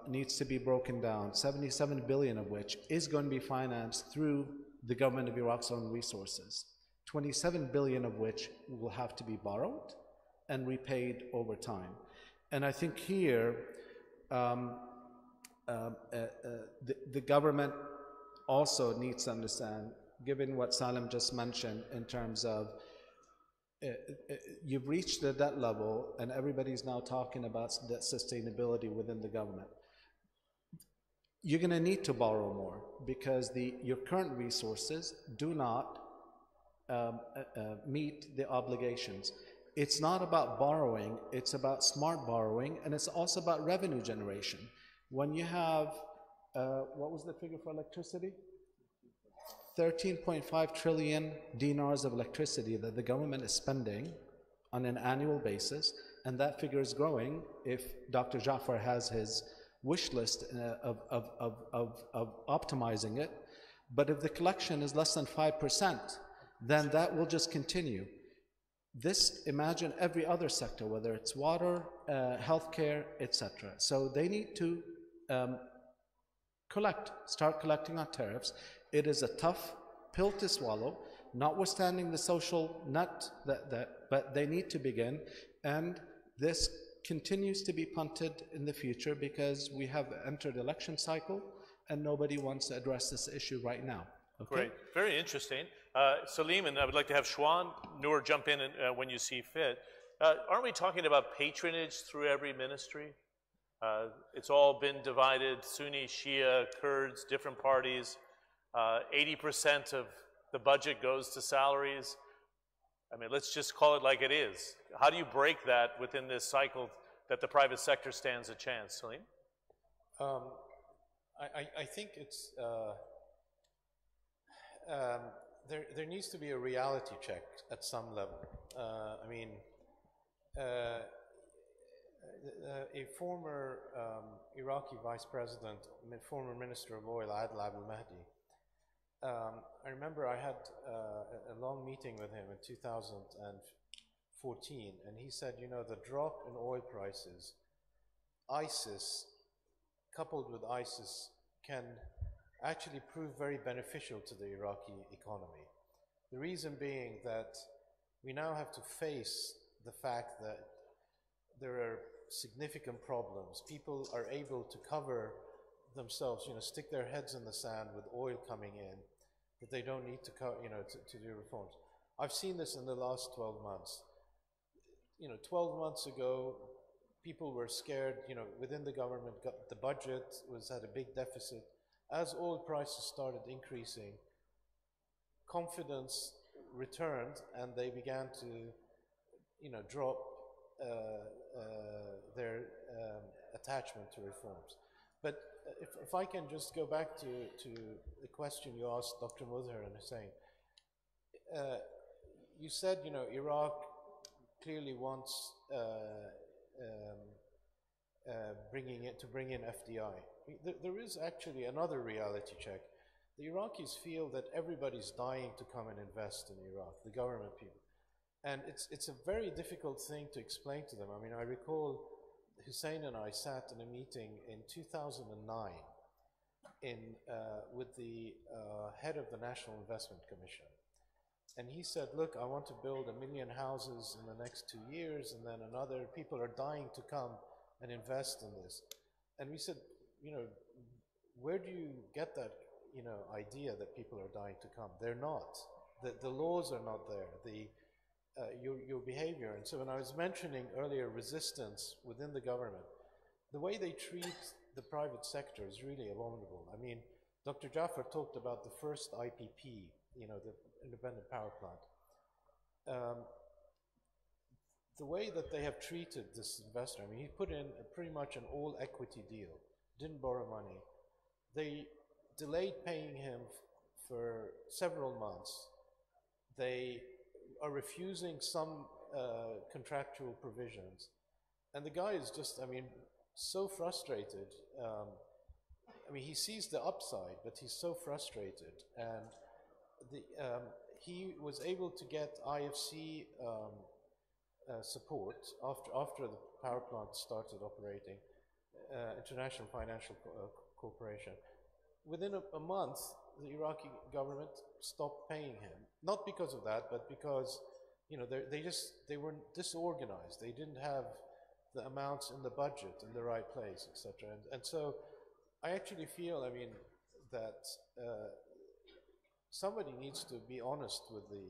needs to be broken down, 77 billion of which is going to be financed through the government of Iraq's own resources, 27 billion of which will have to be borrowed and repaid over time. And I think here, the government also needs to understand, given what Salim just mentioned in terms of you've reached the debt level and everybody's now talking about debt sustainability within the government. You're going to need to borrow more, because your current resources do not meet the obligations. It's not about borrowing, it's about smart borrowing, and it's also about revenue generation. When you have, what was the figure for electricity? 13.5 trillion dinars of electricity that the government is spending on an annual basis, and that figure is growing if Dr. Jafar has his wish list of optimizing it. But if the collection is less than 5%, then that will just continue. This, imagine every other sector, whether it's water, healthcare, etc. So they need to start collecting on tariffs. It is a tough pill to swallow, notwithstanding the social nut but they need to begin, and this continues to be punted in the future because we have entered election cycle and nobody wants to address this issue right now. Okay? Great, very interesting. Salim, and I would like to have Shwan Noor jump in when you see fit. Aren't we talking about patronage through every ministry? It's all been divided, Sunni, Shia, Kurds, different parties. 80% of the budget goes to salaries. I mean, let's just call it like it is. How do you break that within this cycle that the private sector stands a chance, Salim? I think it's there needs to be a reality check at some level. I mean, a former Iraqi vice president, former minister of oil, Adel Abdel Mahdi, I remember I had a long meeting with him in 2014, and he said, you know, the drop in oil prices, ISIS, coupled with ISIS, can actually prove very beneficial to the Iraqi economy. The reason being that we now have to face the fact that there are significant problems. People are able to cover themselves, you know, stick their heads in the sand with oil coming in, that they don't need to, you know, to do reforms. I've seen this in the last 12 months. You know, 12 months ago, people were scared, you know, within the government, the budget had a big deficit. As oil prices started increasing, confidence returned and they began to, you know, drop their attachment to reforms. But if I can just go back to the question you asked Dr. Mudhar and Hussein, you said, you know, Iraq clearly wants bring in FDI. There is actually another reality check. The Iraqis feel that everybody's dying to come and invest in Iraq, the government people. And it's a very difficult thing to explain to them. I mean, I recall Hussein and I sat in a meeting in 2009 with the head of the National Investment Commission. And he said, look, I want to build 1 million houses in the next 2 years, and then another, people are dying to come and invest in this. And we said, you know, where do you get that, you know, idea that people are dying to come? They're not. The laws are not there. Your behavior. And so when I was mentioning earlier resistance within the government, the way they treat the private sector is really abominable. I mean, Dr. Jaffer talked about the first IPP, the independent power plant. The way that they have treated this investor, I mean, he put in pretty much an all-equity deal, didn't borrow money. They delayed paying him for several months. They are refusing some contractual provisions. And the guy is just, I mean, so frustrated. I mean, he sees the upside, but he's so frustrated. And he was able to get IFC support after the power plant started operating, International Financial Corporation. Within a month, the Iraqi government stopped paying him. Not because of that, but because they were disorganized. They didn't have the amounts in the budget in the right place, etc. And so I actually feel, I mean, that somebody needs to be honest with the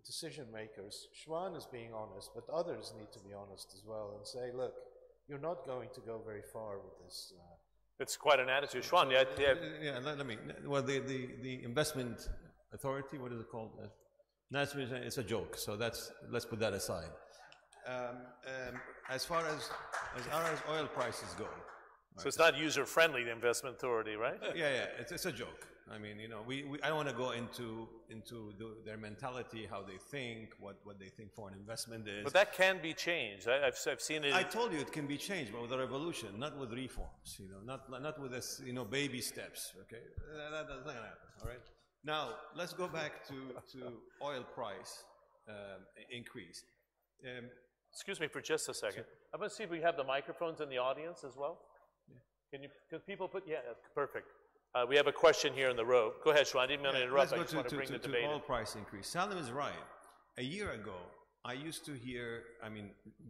decision makers. Schwan is being honest, but others need to be honest as well and say, look, you're not going to go very far with this. It's quite an attitude. Schwan, yeah. Let me, well, the investment authority, what is it called? It's a joke, so let's put that aside. As far as oil prices go. So it's not user-friendly, the investment authority, right? Yeah, it's a joke. I mean, I don't want to go into their mentality, how they think, what they think foreign investment is. But that can be changed. I've seen it. I told you it can be changed, but with a revolution, not with reforms. Not with this, baby steps. Okay, that's not gonna happen. All right. Now let's go back to oil price increase. Excuse me for just a second. I'm going to see if we have the microphones in the audience as well. Yeah. Can people put? Yeah, perfect. We have a question here in the row. Go ahead, Schwan. I didn't mean to interrupt. I just want to bring the debate in. Oil price increase. Salim is right. A year ago, I used to hear,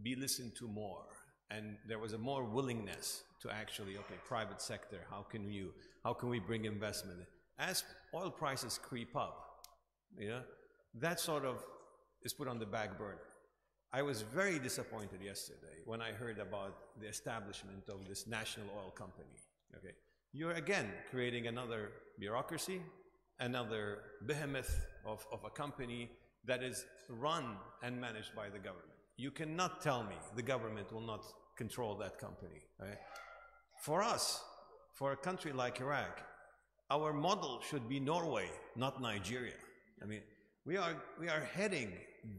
be listened to more, and there was a more willingness to actually, private sector. How can we bring investment? As oil prices creep up, that sort of is put on the back burner. I was very disappointed yesterday when I heard about the establishment of this national oil company. Okay, you're again creating another bureaucracy, another behemoth of a company that is run and managed by the government. You cannot tell me the government will not control that company. Right? For us, for a country like Iraq, our model should be Norway, not Nigeria. I mean, we are heading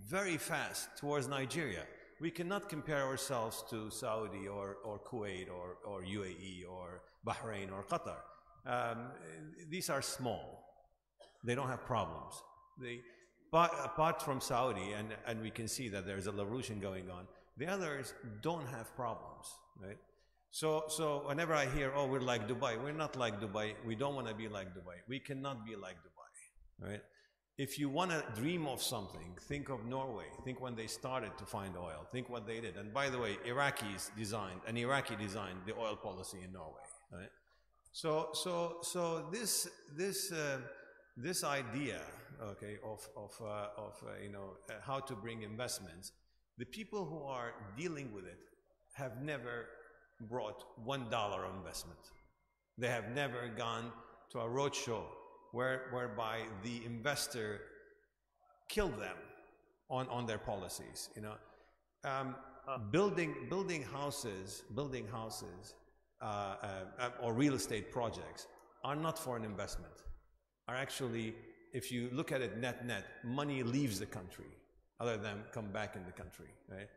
very fast towards Nigeria. We cannot compare ourselves to Saudi or Kuwait or UAE or Bahrain or Qatar. These are small. They don't have problems. But apart from Saudi, and we can see that there's a revolution going on, the others don't have problems, right? So whenever I hear, we're like Dubai, we're not like Dubai. We don't want to be like Dubai. We cannot be like Dubai, right? If you want to dream of something, think of Norway. Think when they started to find oil. Think what they did. And by the way, Iraqi designed the oil policy in Norway, right? So this idea, of how to bring investments, the people who are dealing with it have never brought $1 of investment. They have never gone to a roadshow whereby the investor killed them on their policies. Building houses or real estate projects are not for an investment. Are actually, if you look at it net, money leaves the country other than come back in the country. Right?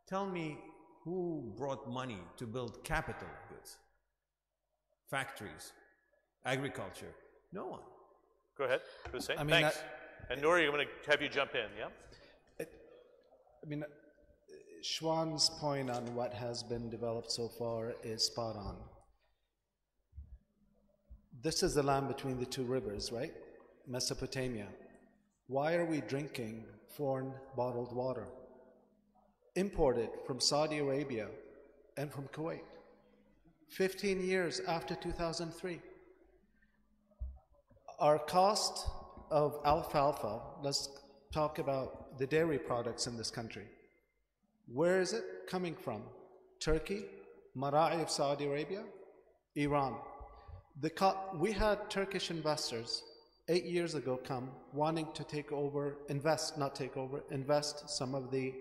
Tell me who brought money to build capital goods, factories, agriculture? No one. Go ahead, Hussein. Thanks. And Nouri, I'm going to have you jump in, yeah? Schwan's point on what has been developed so far is spot on. This is the land between the two rivers, right? Mesopotamia. Why are we drinking foreign bottled water? Imported from Saudi Arabia and from Kuwait. 15 years after 2003. Our cost of alfalfa, let's talk about the dairy products in this country. Where is it coming from? Turkey, Mara'i of Saudi Arabia, Iran. We had Turkish investors 8 years ago come wanting to take over, invest some of the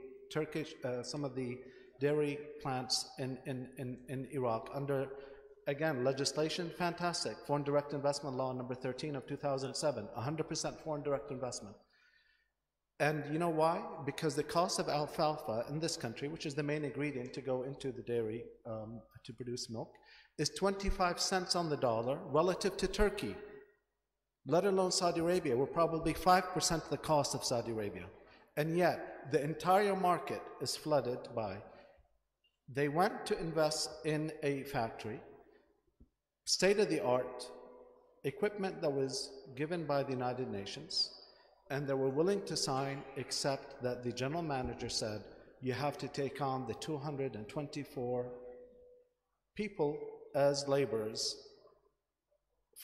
dairy plants in Iraq under, again, legislation, fantastic. Foreign direct investment law number 13 of 2007, 100% foreign direct investment. And you know why? Because the cost of alfalfa in this country, which is the main ingredient to go into the dairy to produce milk, is 25 cents on the dollar relative to Turkey, let alone Saudi Arabia. We're probably 5% the cost of Saudi Arabia. And yet, the entire market is flooded by, they went to invest in a factory, state-of-the-art equipment that was given by the United Nations, and they were willing to sign, except that the general manager said, you have to take on the 224 people as laborers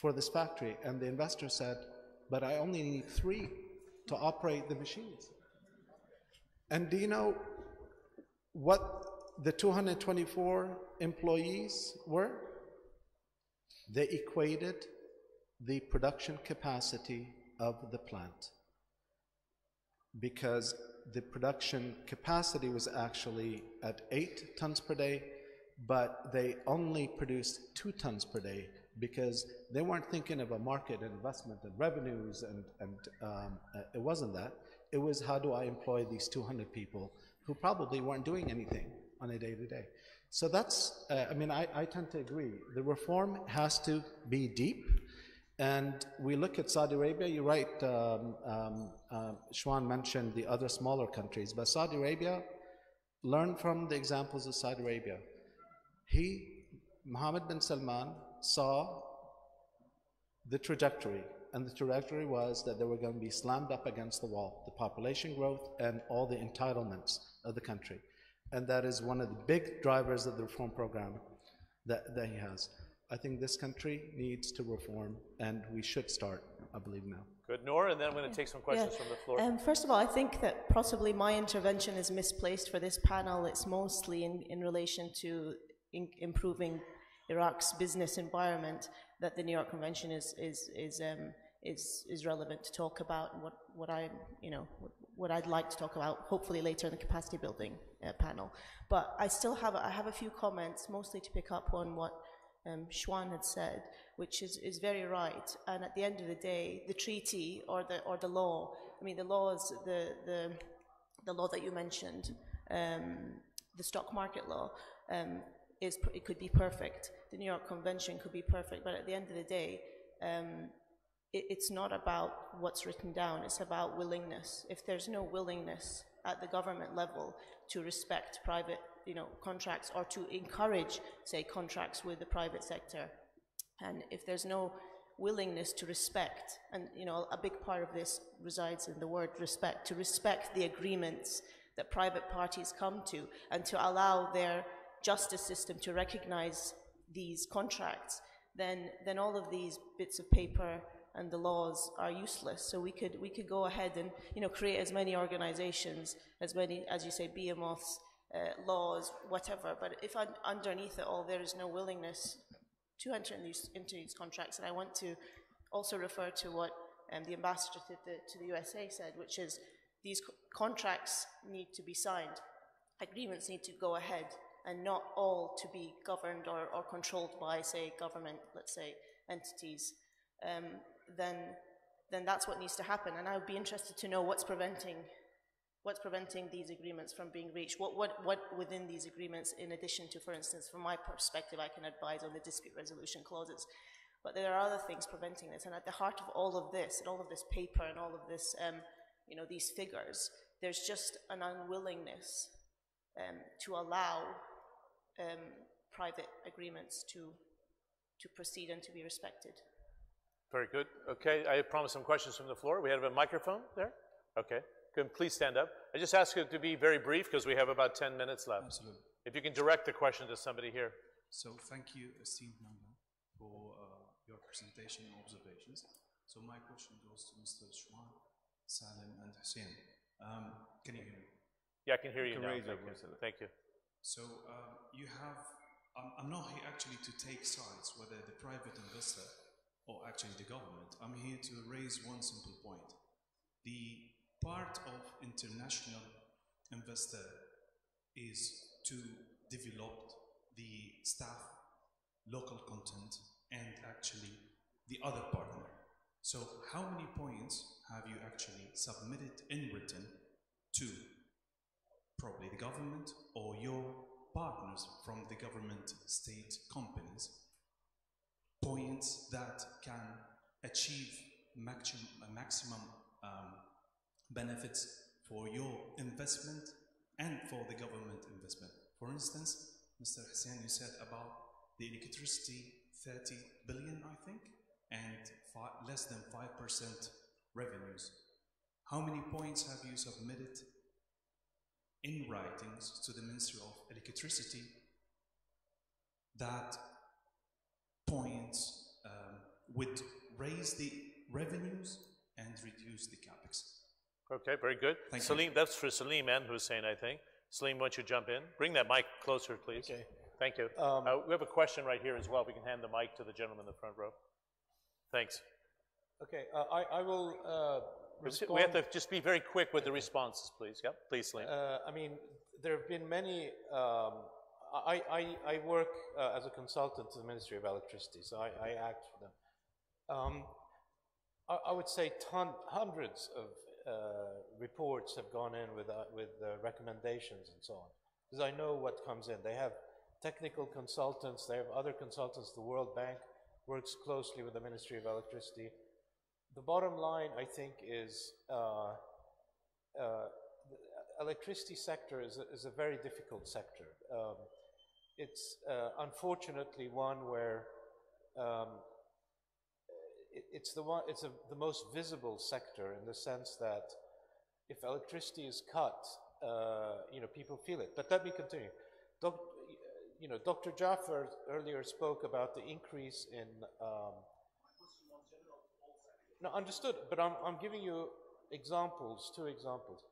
for this factory. And the investor said, but I only need 3 to operate the machines. And do you know what the 224 employees were? They equated the production capacity of the plant, because the production capacity was actually at 8 tons per day, but they only produced 2 tons per day because they weren't thinking of a market and investment and revenues, and it wasn't that. It was, how do I employ these 200 people who probably weren't doing anything on a day-to-day? So that's, I mean, I tend to agree. The reform has to be deep. And we look at Saudi Arabia, you're right, Shwan mentioned the other smaller countries, but Saudi Arabia, learn from the examples of Saudi Arabia. Mohammed bin Salman, saw the trajectory, and the trajectory was that they were going to be slammed up against the wall, the population growth and all the entitlements of the country. And that is one of the big drivers of the reform program that he has. I think this country needs to reform, and we should start, I believe, now. Good. Nora, and then I'm going to take some questions from the floor. First of all, I think that possibly my intervention is misplaced for this panel. It's mostly in relation to improving Iraq's business environment that the New York Convention is relevant to talk about, and what I'd like to talk about, hopefully later in the capacity building panel. But I still have a few comments, mostly to pick up on what Shwan had said, which is very right. And at the end of the day, the treaty or the law, I mean, the law is the law that you mentioned, the stock market law, it could be perfect. The New York Convention could be perfect, but at the end of the day, it's not about what's written down. It's about willingness. If there's no willingness at the government level to respect private, contracts, or to encourage, say, contracts with the private sector, and if there's no willingness to respect, and a big part of this resides in the word respect, to respect the agreements that private parties come to, and to allow their justice system to recognize these contracts, then all of these bits of paper and the laws are useless. So we could go ahead and create as many organizations, as many, as you say, behemoths, laws, whatever. But if underneath it all there is no willingness to enter into these contracts, and I want to also refer to what the ambassador to the USA said, which is these contracts need to be signed, agreements need to go ahead, and not all to be governed or controlled by, say, government, let's say, entities, then that's what needs to happen. And I would be interested to know what's preventing these agreements from being reached. What within these agreements, in addition to, for instance, from my perspective, I can advise on the dispute resolution clauses. But there are other things preventing this. And at the heart of all of this, and all of this paper, and all of this, these figures, there's just an unwillingness to allow private agreements to proceed and to be respected. Very good. Okay, I promised some questions from the floor. We have a microphone there? Okay, good. Please stand up. I just ask you to be very brief because we have about 10 minutes left. Absolutely. If you can direct the question to somebody here. So thank you, esteemed member, for your presentation and observations. So my question goes to Mr. Shwan, Salim, and Hussein. Can you hear me? Yeah, I can hear you now. Thank you. So you have I'm not here actually to take sides, whether the private investor or actually the government. I'm here to raise one simple point. The part of international investor is to develop the staff, local content, and actually the other partner. So how many points have you actually submitted in written to probably the government or your partners from the government state companies, points that can achieve maximum benefits for your investment and for the government investment? For instance, Mr. Hussein, you said about the electricity, 30 billion, I think, and less than 5% revenues. How many points have you submitted in writings to the Ministry of Electricity that points would raise the revenues and reduce the capex? Okay, very good. Thank Salim, you. that's for Salim and Hussein, I think. Salim, why don't you jump in? Bring that mic closer, please. Okay. Thank you. We have a question right here as well. We can hand the mic to the gentleman in the front row. Thanks. Okay, I will respond. We have to just be very quick with the responses, please. Yep, please, Salim. I mean, there have been many. I work as a consultant to the Ministry of Electricity, so I act for them. I would say hundreds of reports have gone in with recommendations and so on, because I know what comes in. They have technical consultants, they have other consultants. The World Bank works closely with the Ministry of Electricity. The bottom line, I think, is the electricity sector is a very difficult sector. It's unfortunately one where it's the most visible sector, in the sense that if electricity is cut, people feel it. But let me continue. Dr. Jaffer earlier spoke about the increase in. No, understood. But I'm giving you examples, 2 examples.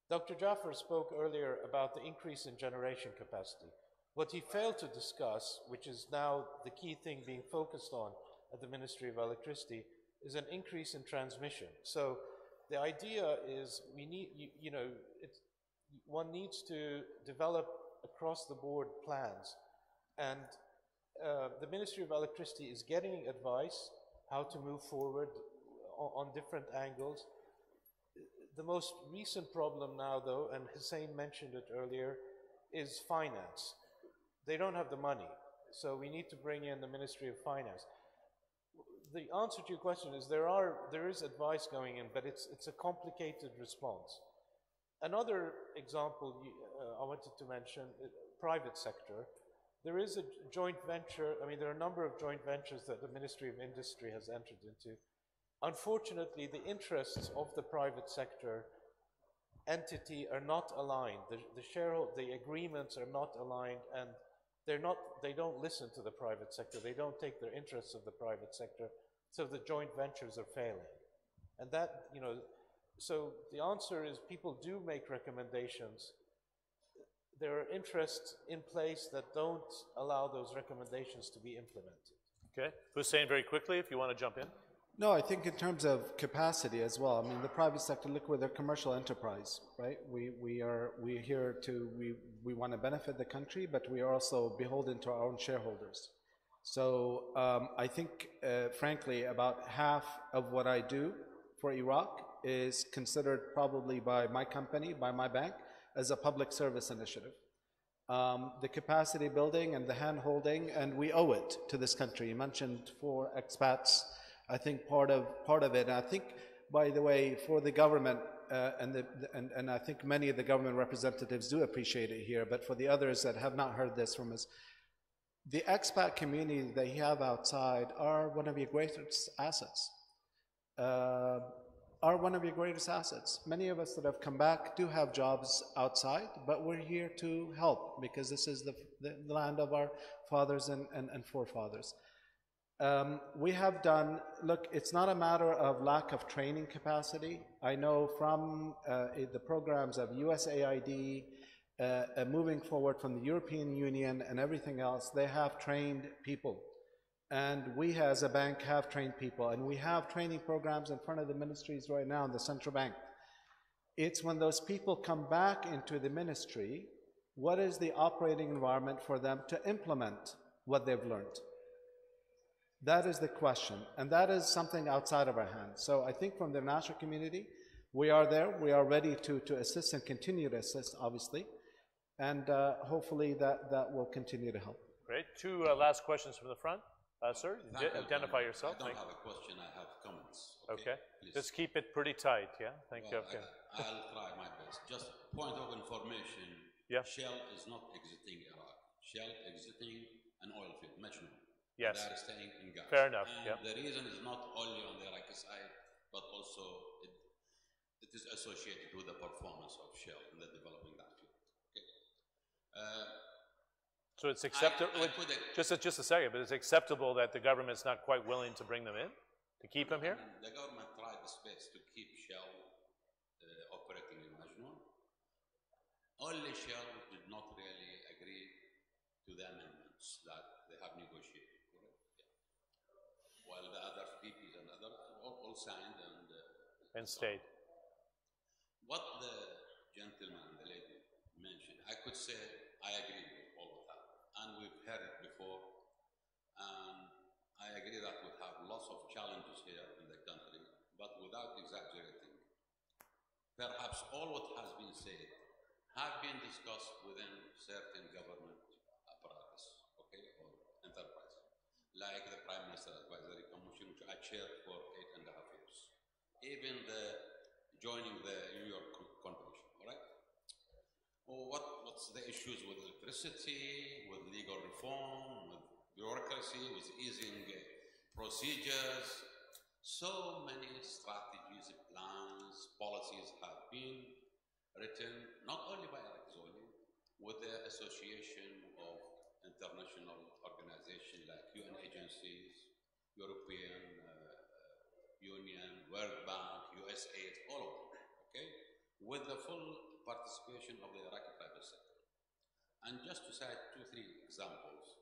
Dr. Jaffer spoke earlier about the increase in generation capacity. What he failed to discuss, which is now the key thing being focused on at the Ministry of Electricity, is an increase in transmission. So the idea is we need, one needs to develop across the board plans. And the Ministry of Electricity is getting advice how to move forward on different angles. The most recent problem now, though, and Hussein mentioned it earlier, is finance. They don't have the money, so we need to bring in the Ministry of Finance. The answer to your question is there is advice going in, but it's a complicated response. Another example I wanted to mention, private sector. There is a joint venture. I mean, there are a number of joint ventures that the Ministry of Industry has entered into. Unfortunately, the interests of the private sector entity are not aligned. The agreements are not aligned, and they don't listen to the private sector. They don't take their interests of the private sector, so the joint ventures are failing. And that, so the answer is people do make recommendations. There are interests in place that don't allow those recommendations to be implemented. Okay. Hussein, very quickly, if you want to jump in. No, I think in terms of capacity as well. I mean, the private sector, look, we're the commercial enterprise, right? We're here we want to benefit the country, but we are also beholden to our own shareholders. So I think, frankly, about half of what I do for Iraq is considered probably by my company, by my bank, as a public service initiative. The capacity building and the hand-holding, and we owe it to this country. You mentioned for expats, I think part of it, and I think, by the way, for the government, and I think many of the government representatives do appreciate it here, but for the others that have not heard this from us, the expat community that you have outside are one of your greatest assets. Many of us that have come back do have jobs outside, but we're here to help because this is the land of our fathers and forefathers. We have done, look, it's not a matter of lack of training capacity. I know from the programs of USAID moving forward from the European Union and everything else, they have trained people. And we as a bank have trained people, and we have training programs in front of the ministries right now in the central bank. It's when those people come back into the ministry, what is the operating environment for them to implement what they've learned? That is the question, and that is something outside of our hands. So I think from the international community, we are there, we are ready to assist and continue to assist, obviously, and hopefully that will continue to help. Great. Two last questions from the front. Sir, identify yourself. I don't have a question, I have comments. Okay. Please. Just keep it pretty tight, yeah? Thank you. Okay. I'll try my best. Just point of information, yeah. Shell is not exiting Iraq. Shell exiting an oil field, Majnoon. Yes. They are staying in gas. Fair enough, and yeah. the reason is not only on the Iraqi side, but also it is associated with the performance of Shell in the developing that field. Okay. So it's acceptable, just a second, but it's acceptable that the government's not quite willing to bring them in, to keep them here? The government tried the space to keep Shell operating in Majnoon. Only Shell did not really agree to the amendments that they have negotiated. Yeah. While the other PPs and others all signed and stayed. What the gentleman and the lady mentioned, I could say I agree with all of that. And we've heard it before, and I agree that we have lots of challenges here in the country, but without exaggerating, perhaps all what has been said have been discussed within certain government apparatus, okay, or enterprise, like the Prime Minister Advisory Commission, which I chaired for 8.5 years, even joining the New York Convention, all right? What's the issues with electricity, with legal reform, with bureaucracy, with easing procedures? So many strategies, plans, policies have been written, not only by Iraqis only, with the association of international organizations like UN agencies, European Union, World Bank, USAID, all of them, okay? With the full participation of the Iraqi private sector. And just to cite 2-3 examples,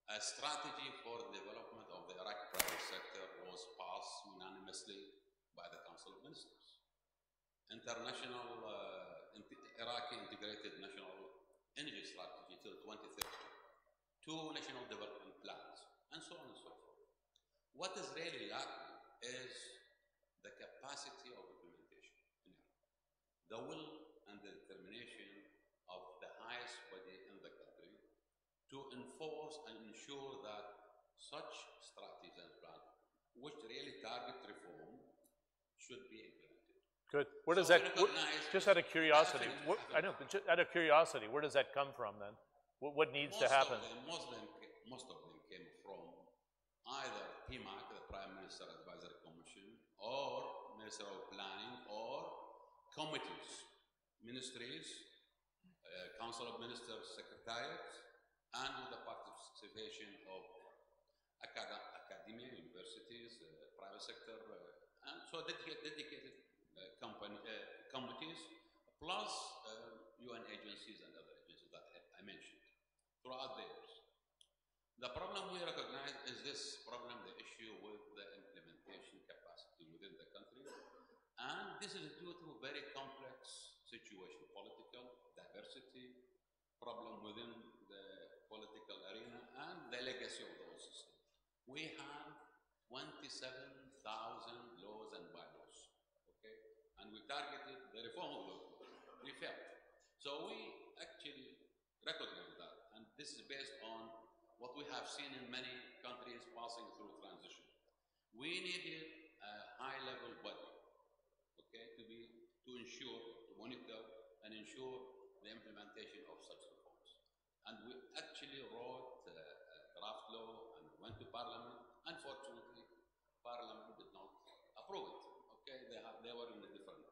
a strategy for the development of the Iraqi private sector was passed unanimously by the Council of Ministers. International Iraqi Integrated National Energy Strategy till 2030, 2 national development plans, and so on and so forth. What is really lacking is the capacity of implementation in Iraq. The will and the determination of the highest body in the country to enforce and ensure that such strategies and plans, which really target reform, should be implemented. Good. Where does that, just out of curiosity, I know, but just out of curiosity, where does that come from then? What needs to happen? Most of them came from either PMAC, the Prime Minister Advisory Commission, or Minister of Planning, or committees, ministries, Council of Ministers Secretariat, and with the participation of academia, universities, private sector, and so dedicated committees, plus UN agencies and other agencies that I mentioned throughout the years. The problem we recognize is this problem, the issue with the implementation capacity within the country, and this is due to very complex situation, political diversity, problem within the political arena, and the legacy of the whole system. We have 27,000 laws and bylaws, okay? And we targeted the reform of those laws. We failed. So we actually recognize that, and this is based on what we have seen in many countries passing through transition. We needed a high-level body, okay, to ensure, to monitor, and ensure the implementation of such reforms. And we actually wrote a draft law and went to Parliament. Unfortunately, Parliament did not approve it. Okay, they were in a different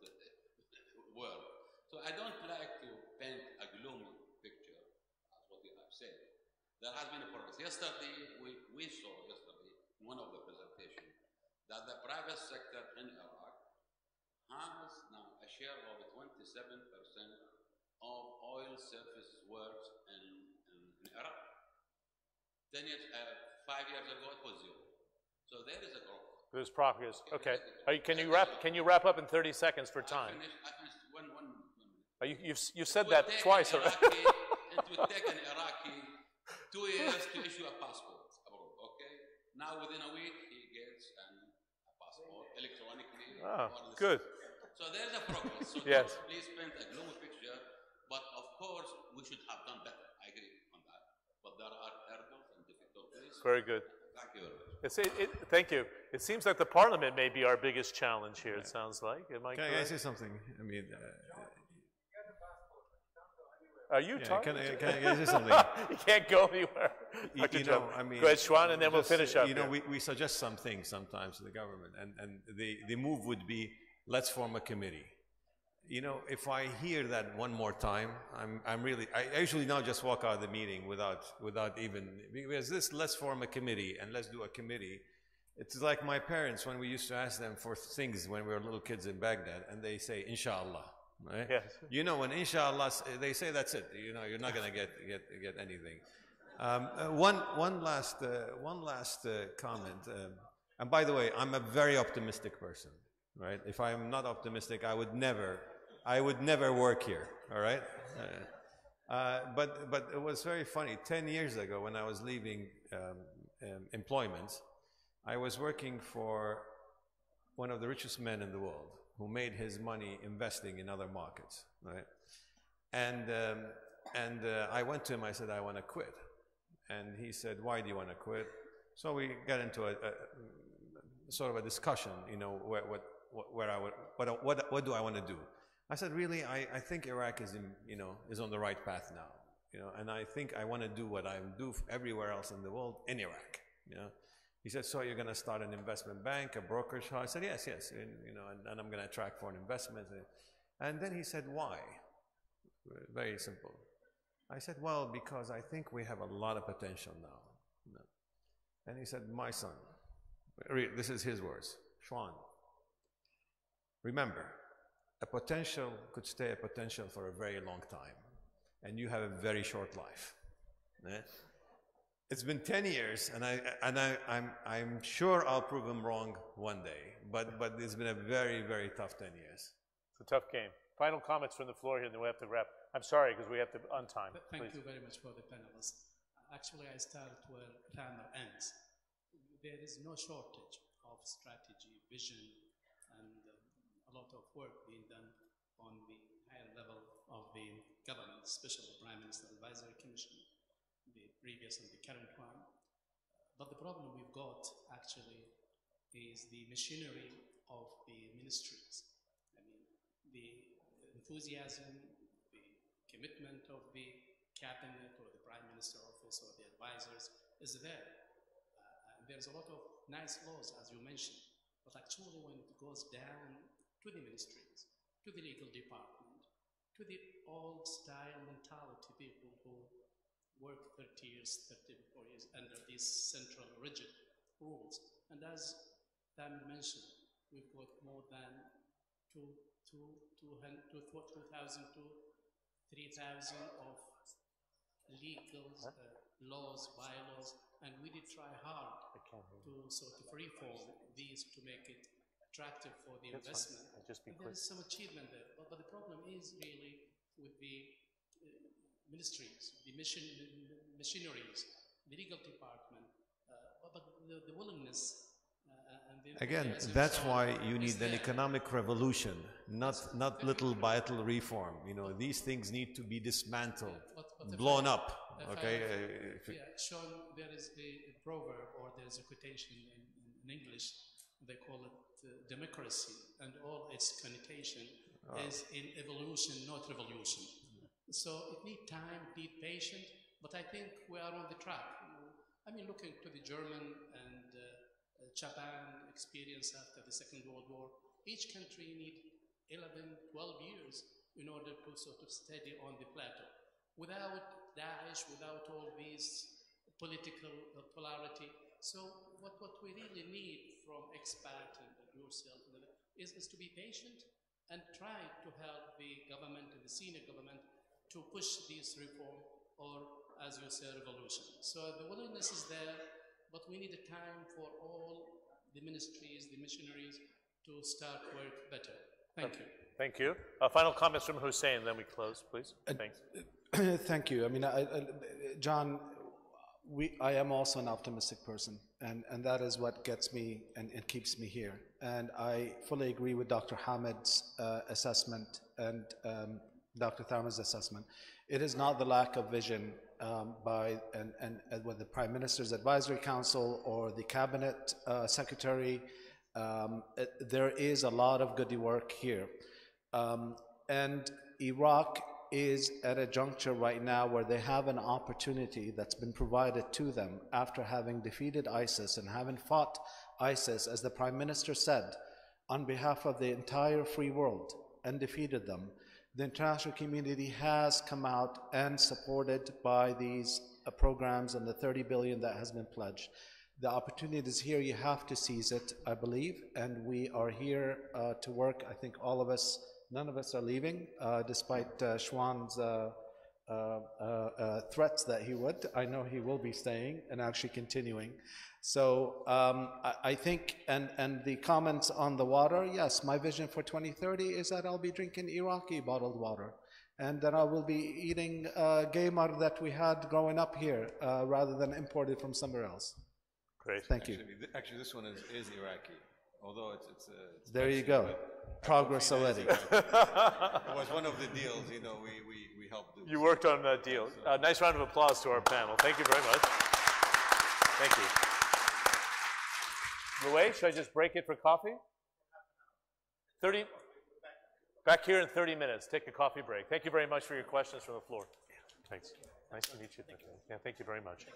world. So I don't like to paint a gloomy picture, as what you have said. There has been a progress. Yesterday, we saw yesterday in one of the presentations that the private sector in Iraq has now a share of 27% of oil surface works in Iraq. 10 years, 5 years ago, it was 0. So there is a growth. There's progress. Okay. Can you wrap up in 30 seconds for time? I finished one minute. You said that twice already. It would take an Iraqi 2 years to issue a passport abroad, okay? Now within a week, he gets a passport electronically. Oh, good. So there's a progress. So yes. Please paint a gloomy picture, but of course, we should have done better. I agree on that. But there are hurdles and difficulties. Very good. Thank you very much. Thank you. It seems like the parliament may be our biggest challenge here, it sounds like. Am I correct? Can I say something? I mean... Are you talking? Can I say something? You can't go anywhere. You know, I mean, go ahead, Schwan, and then we'll finish up. You know, we suggest some things sometimes to the government, and the move would be, let's form a committee. You know, if I hear that one more time, I usually now just walk out of the meeting without even, because this, let's form a committee and let's do a committee. It's like my parents when we used to ask them for things when we were little kids in Baghdad, and they say, Inshallah. Right? Yes. You know, when inshallah, they say that's it. You know, you're not going to get anything. One last comment. And by the way, I'm a very optimistic person. Right? If I'm not optimistic, I would never work here. All right. But it was very funny. 10 years ago, when I was leaving employment, I was working for one of the richest men in the world, who made his money investing in other markets, right? And I went to him, I said, I want to quit. And he said, why do you want to quit? So we got into a sort of a discussion, you know, what do I want to do? I said, really, I think Iraq is on the right path now, you know, and I think I want to do what I do everywhere else in the world in Iraq, you know. He said, so you're going to start an investment bank, a brokerage house? I said, yes, and, you know, and I'm going to attract foreign investment. And then he said, why? Very simple. I said, well, because I think we have a lot of potential now. And he said, my son, this is his words, Schwan, remember, a potential could stay a potential for a very long time, and you have a very short life. It's been 10 years, and I'm sure I'll prove him wrong one day. But it's been a very, very tough 10 years. It's a tough game. Final comments from the floor here, and then we have to wrap. I'm sorry, because we have to on time. Thank you very much for the panelists. Actually, I start where Tamer ends. There is no shortage of strategy, vision, and a lot of work being done on the higher level of the government, especially the Prime Minister Advisory Commission, the previous and the current one. But the problem we've got actually is the machinery of the ministries. I mean, the enthusiasm, the commitment of the cabinet or the Prime Minister office or the advisors is there. There's a lot of nice laws, as you mentioned, but actually when it goes down to the ministries, to the legal department, to the old-style mentality people who work 30 years, 34 years under these central rigid rules. And as Tam mentioned, we've got more than 2,000 to 3,000 of legal laws, bylaws, and we did try hard to sort of reform these to make it attractive for the investment. There is some achievement there, but the problem is really with the ministries, the machineries, the legal department, but the willingness and the again, that's why you need an economic revolution, not little by little reform. You know, these things need to be dismantled, blown up. Okay. Sean, there is a proverb or there is a quotation in English. They call it democracy, and all its connotation is in evolution, not revolution. So it needs time, it needs patience, but I think we are on the track. I mean, looking to the German and Japan experience after the Second World War, each country needs 11, 12 years in order to sort of steady on the plateau. Without Daesh, without all these political polarity. So what we really need from expat and yourself is to be patient and try to help the government and the senior government to push this reform, or as you say, revolution. So the willingness is there, but we need a time for all the ministries, the missionaries to start work better. Thank you. Thank you. Final comments from Hussein, then we close, please. Thanks. Thank you. I mean, John, I am also an optimistic person, and that is what gets me and keeps me here. And I fully agree with Dr. Hamid's assessment and Dr. Tharma's assessment. It is not the lack of vision with the Prime Minister's Advisory Council or the Cabinet Secretary. There is a lot of good work here. And Iraq is at a juncture right now where they have an opportunity that's been provided to them after having defeated ISIS and having fought ISIS, as the Prime Minister said, on behalf of the entire free world and defeated them. The international community has come out and supported by these programs and the 30 billion that has been pledged. The opportunity is here. You have to seize it, I believe, and we are here to work. I think all of us, none of us are leaving, despite Schwann's threats that he would. I know he will be staying and actually continuing. So I think, and the comments on the water, yes, my vision for 2030 is that I'll be drinking Iraqi bottled water, and that I will be eating gaymar that we had growing up here, rather than imported from somewhere else. Great. Thank you. Actually, this one is Iraqi, although it's there you go. Progress already. It was one of the deals, you know, we helped do. You worked on that deal. Nice round of applause to our panel. Thank you very much. Thank you. Louay, should I just break it for coffee? 30? Back here in 30 minutes. Take a coffee break. Thank you very much for your questions from the floor. Thanks. Nice to meet you. Yeah, thank you very much.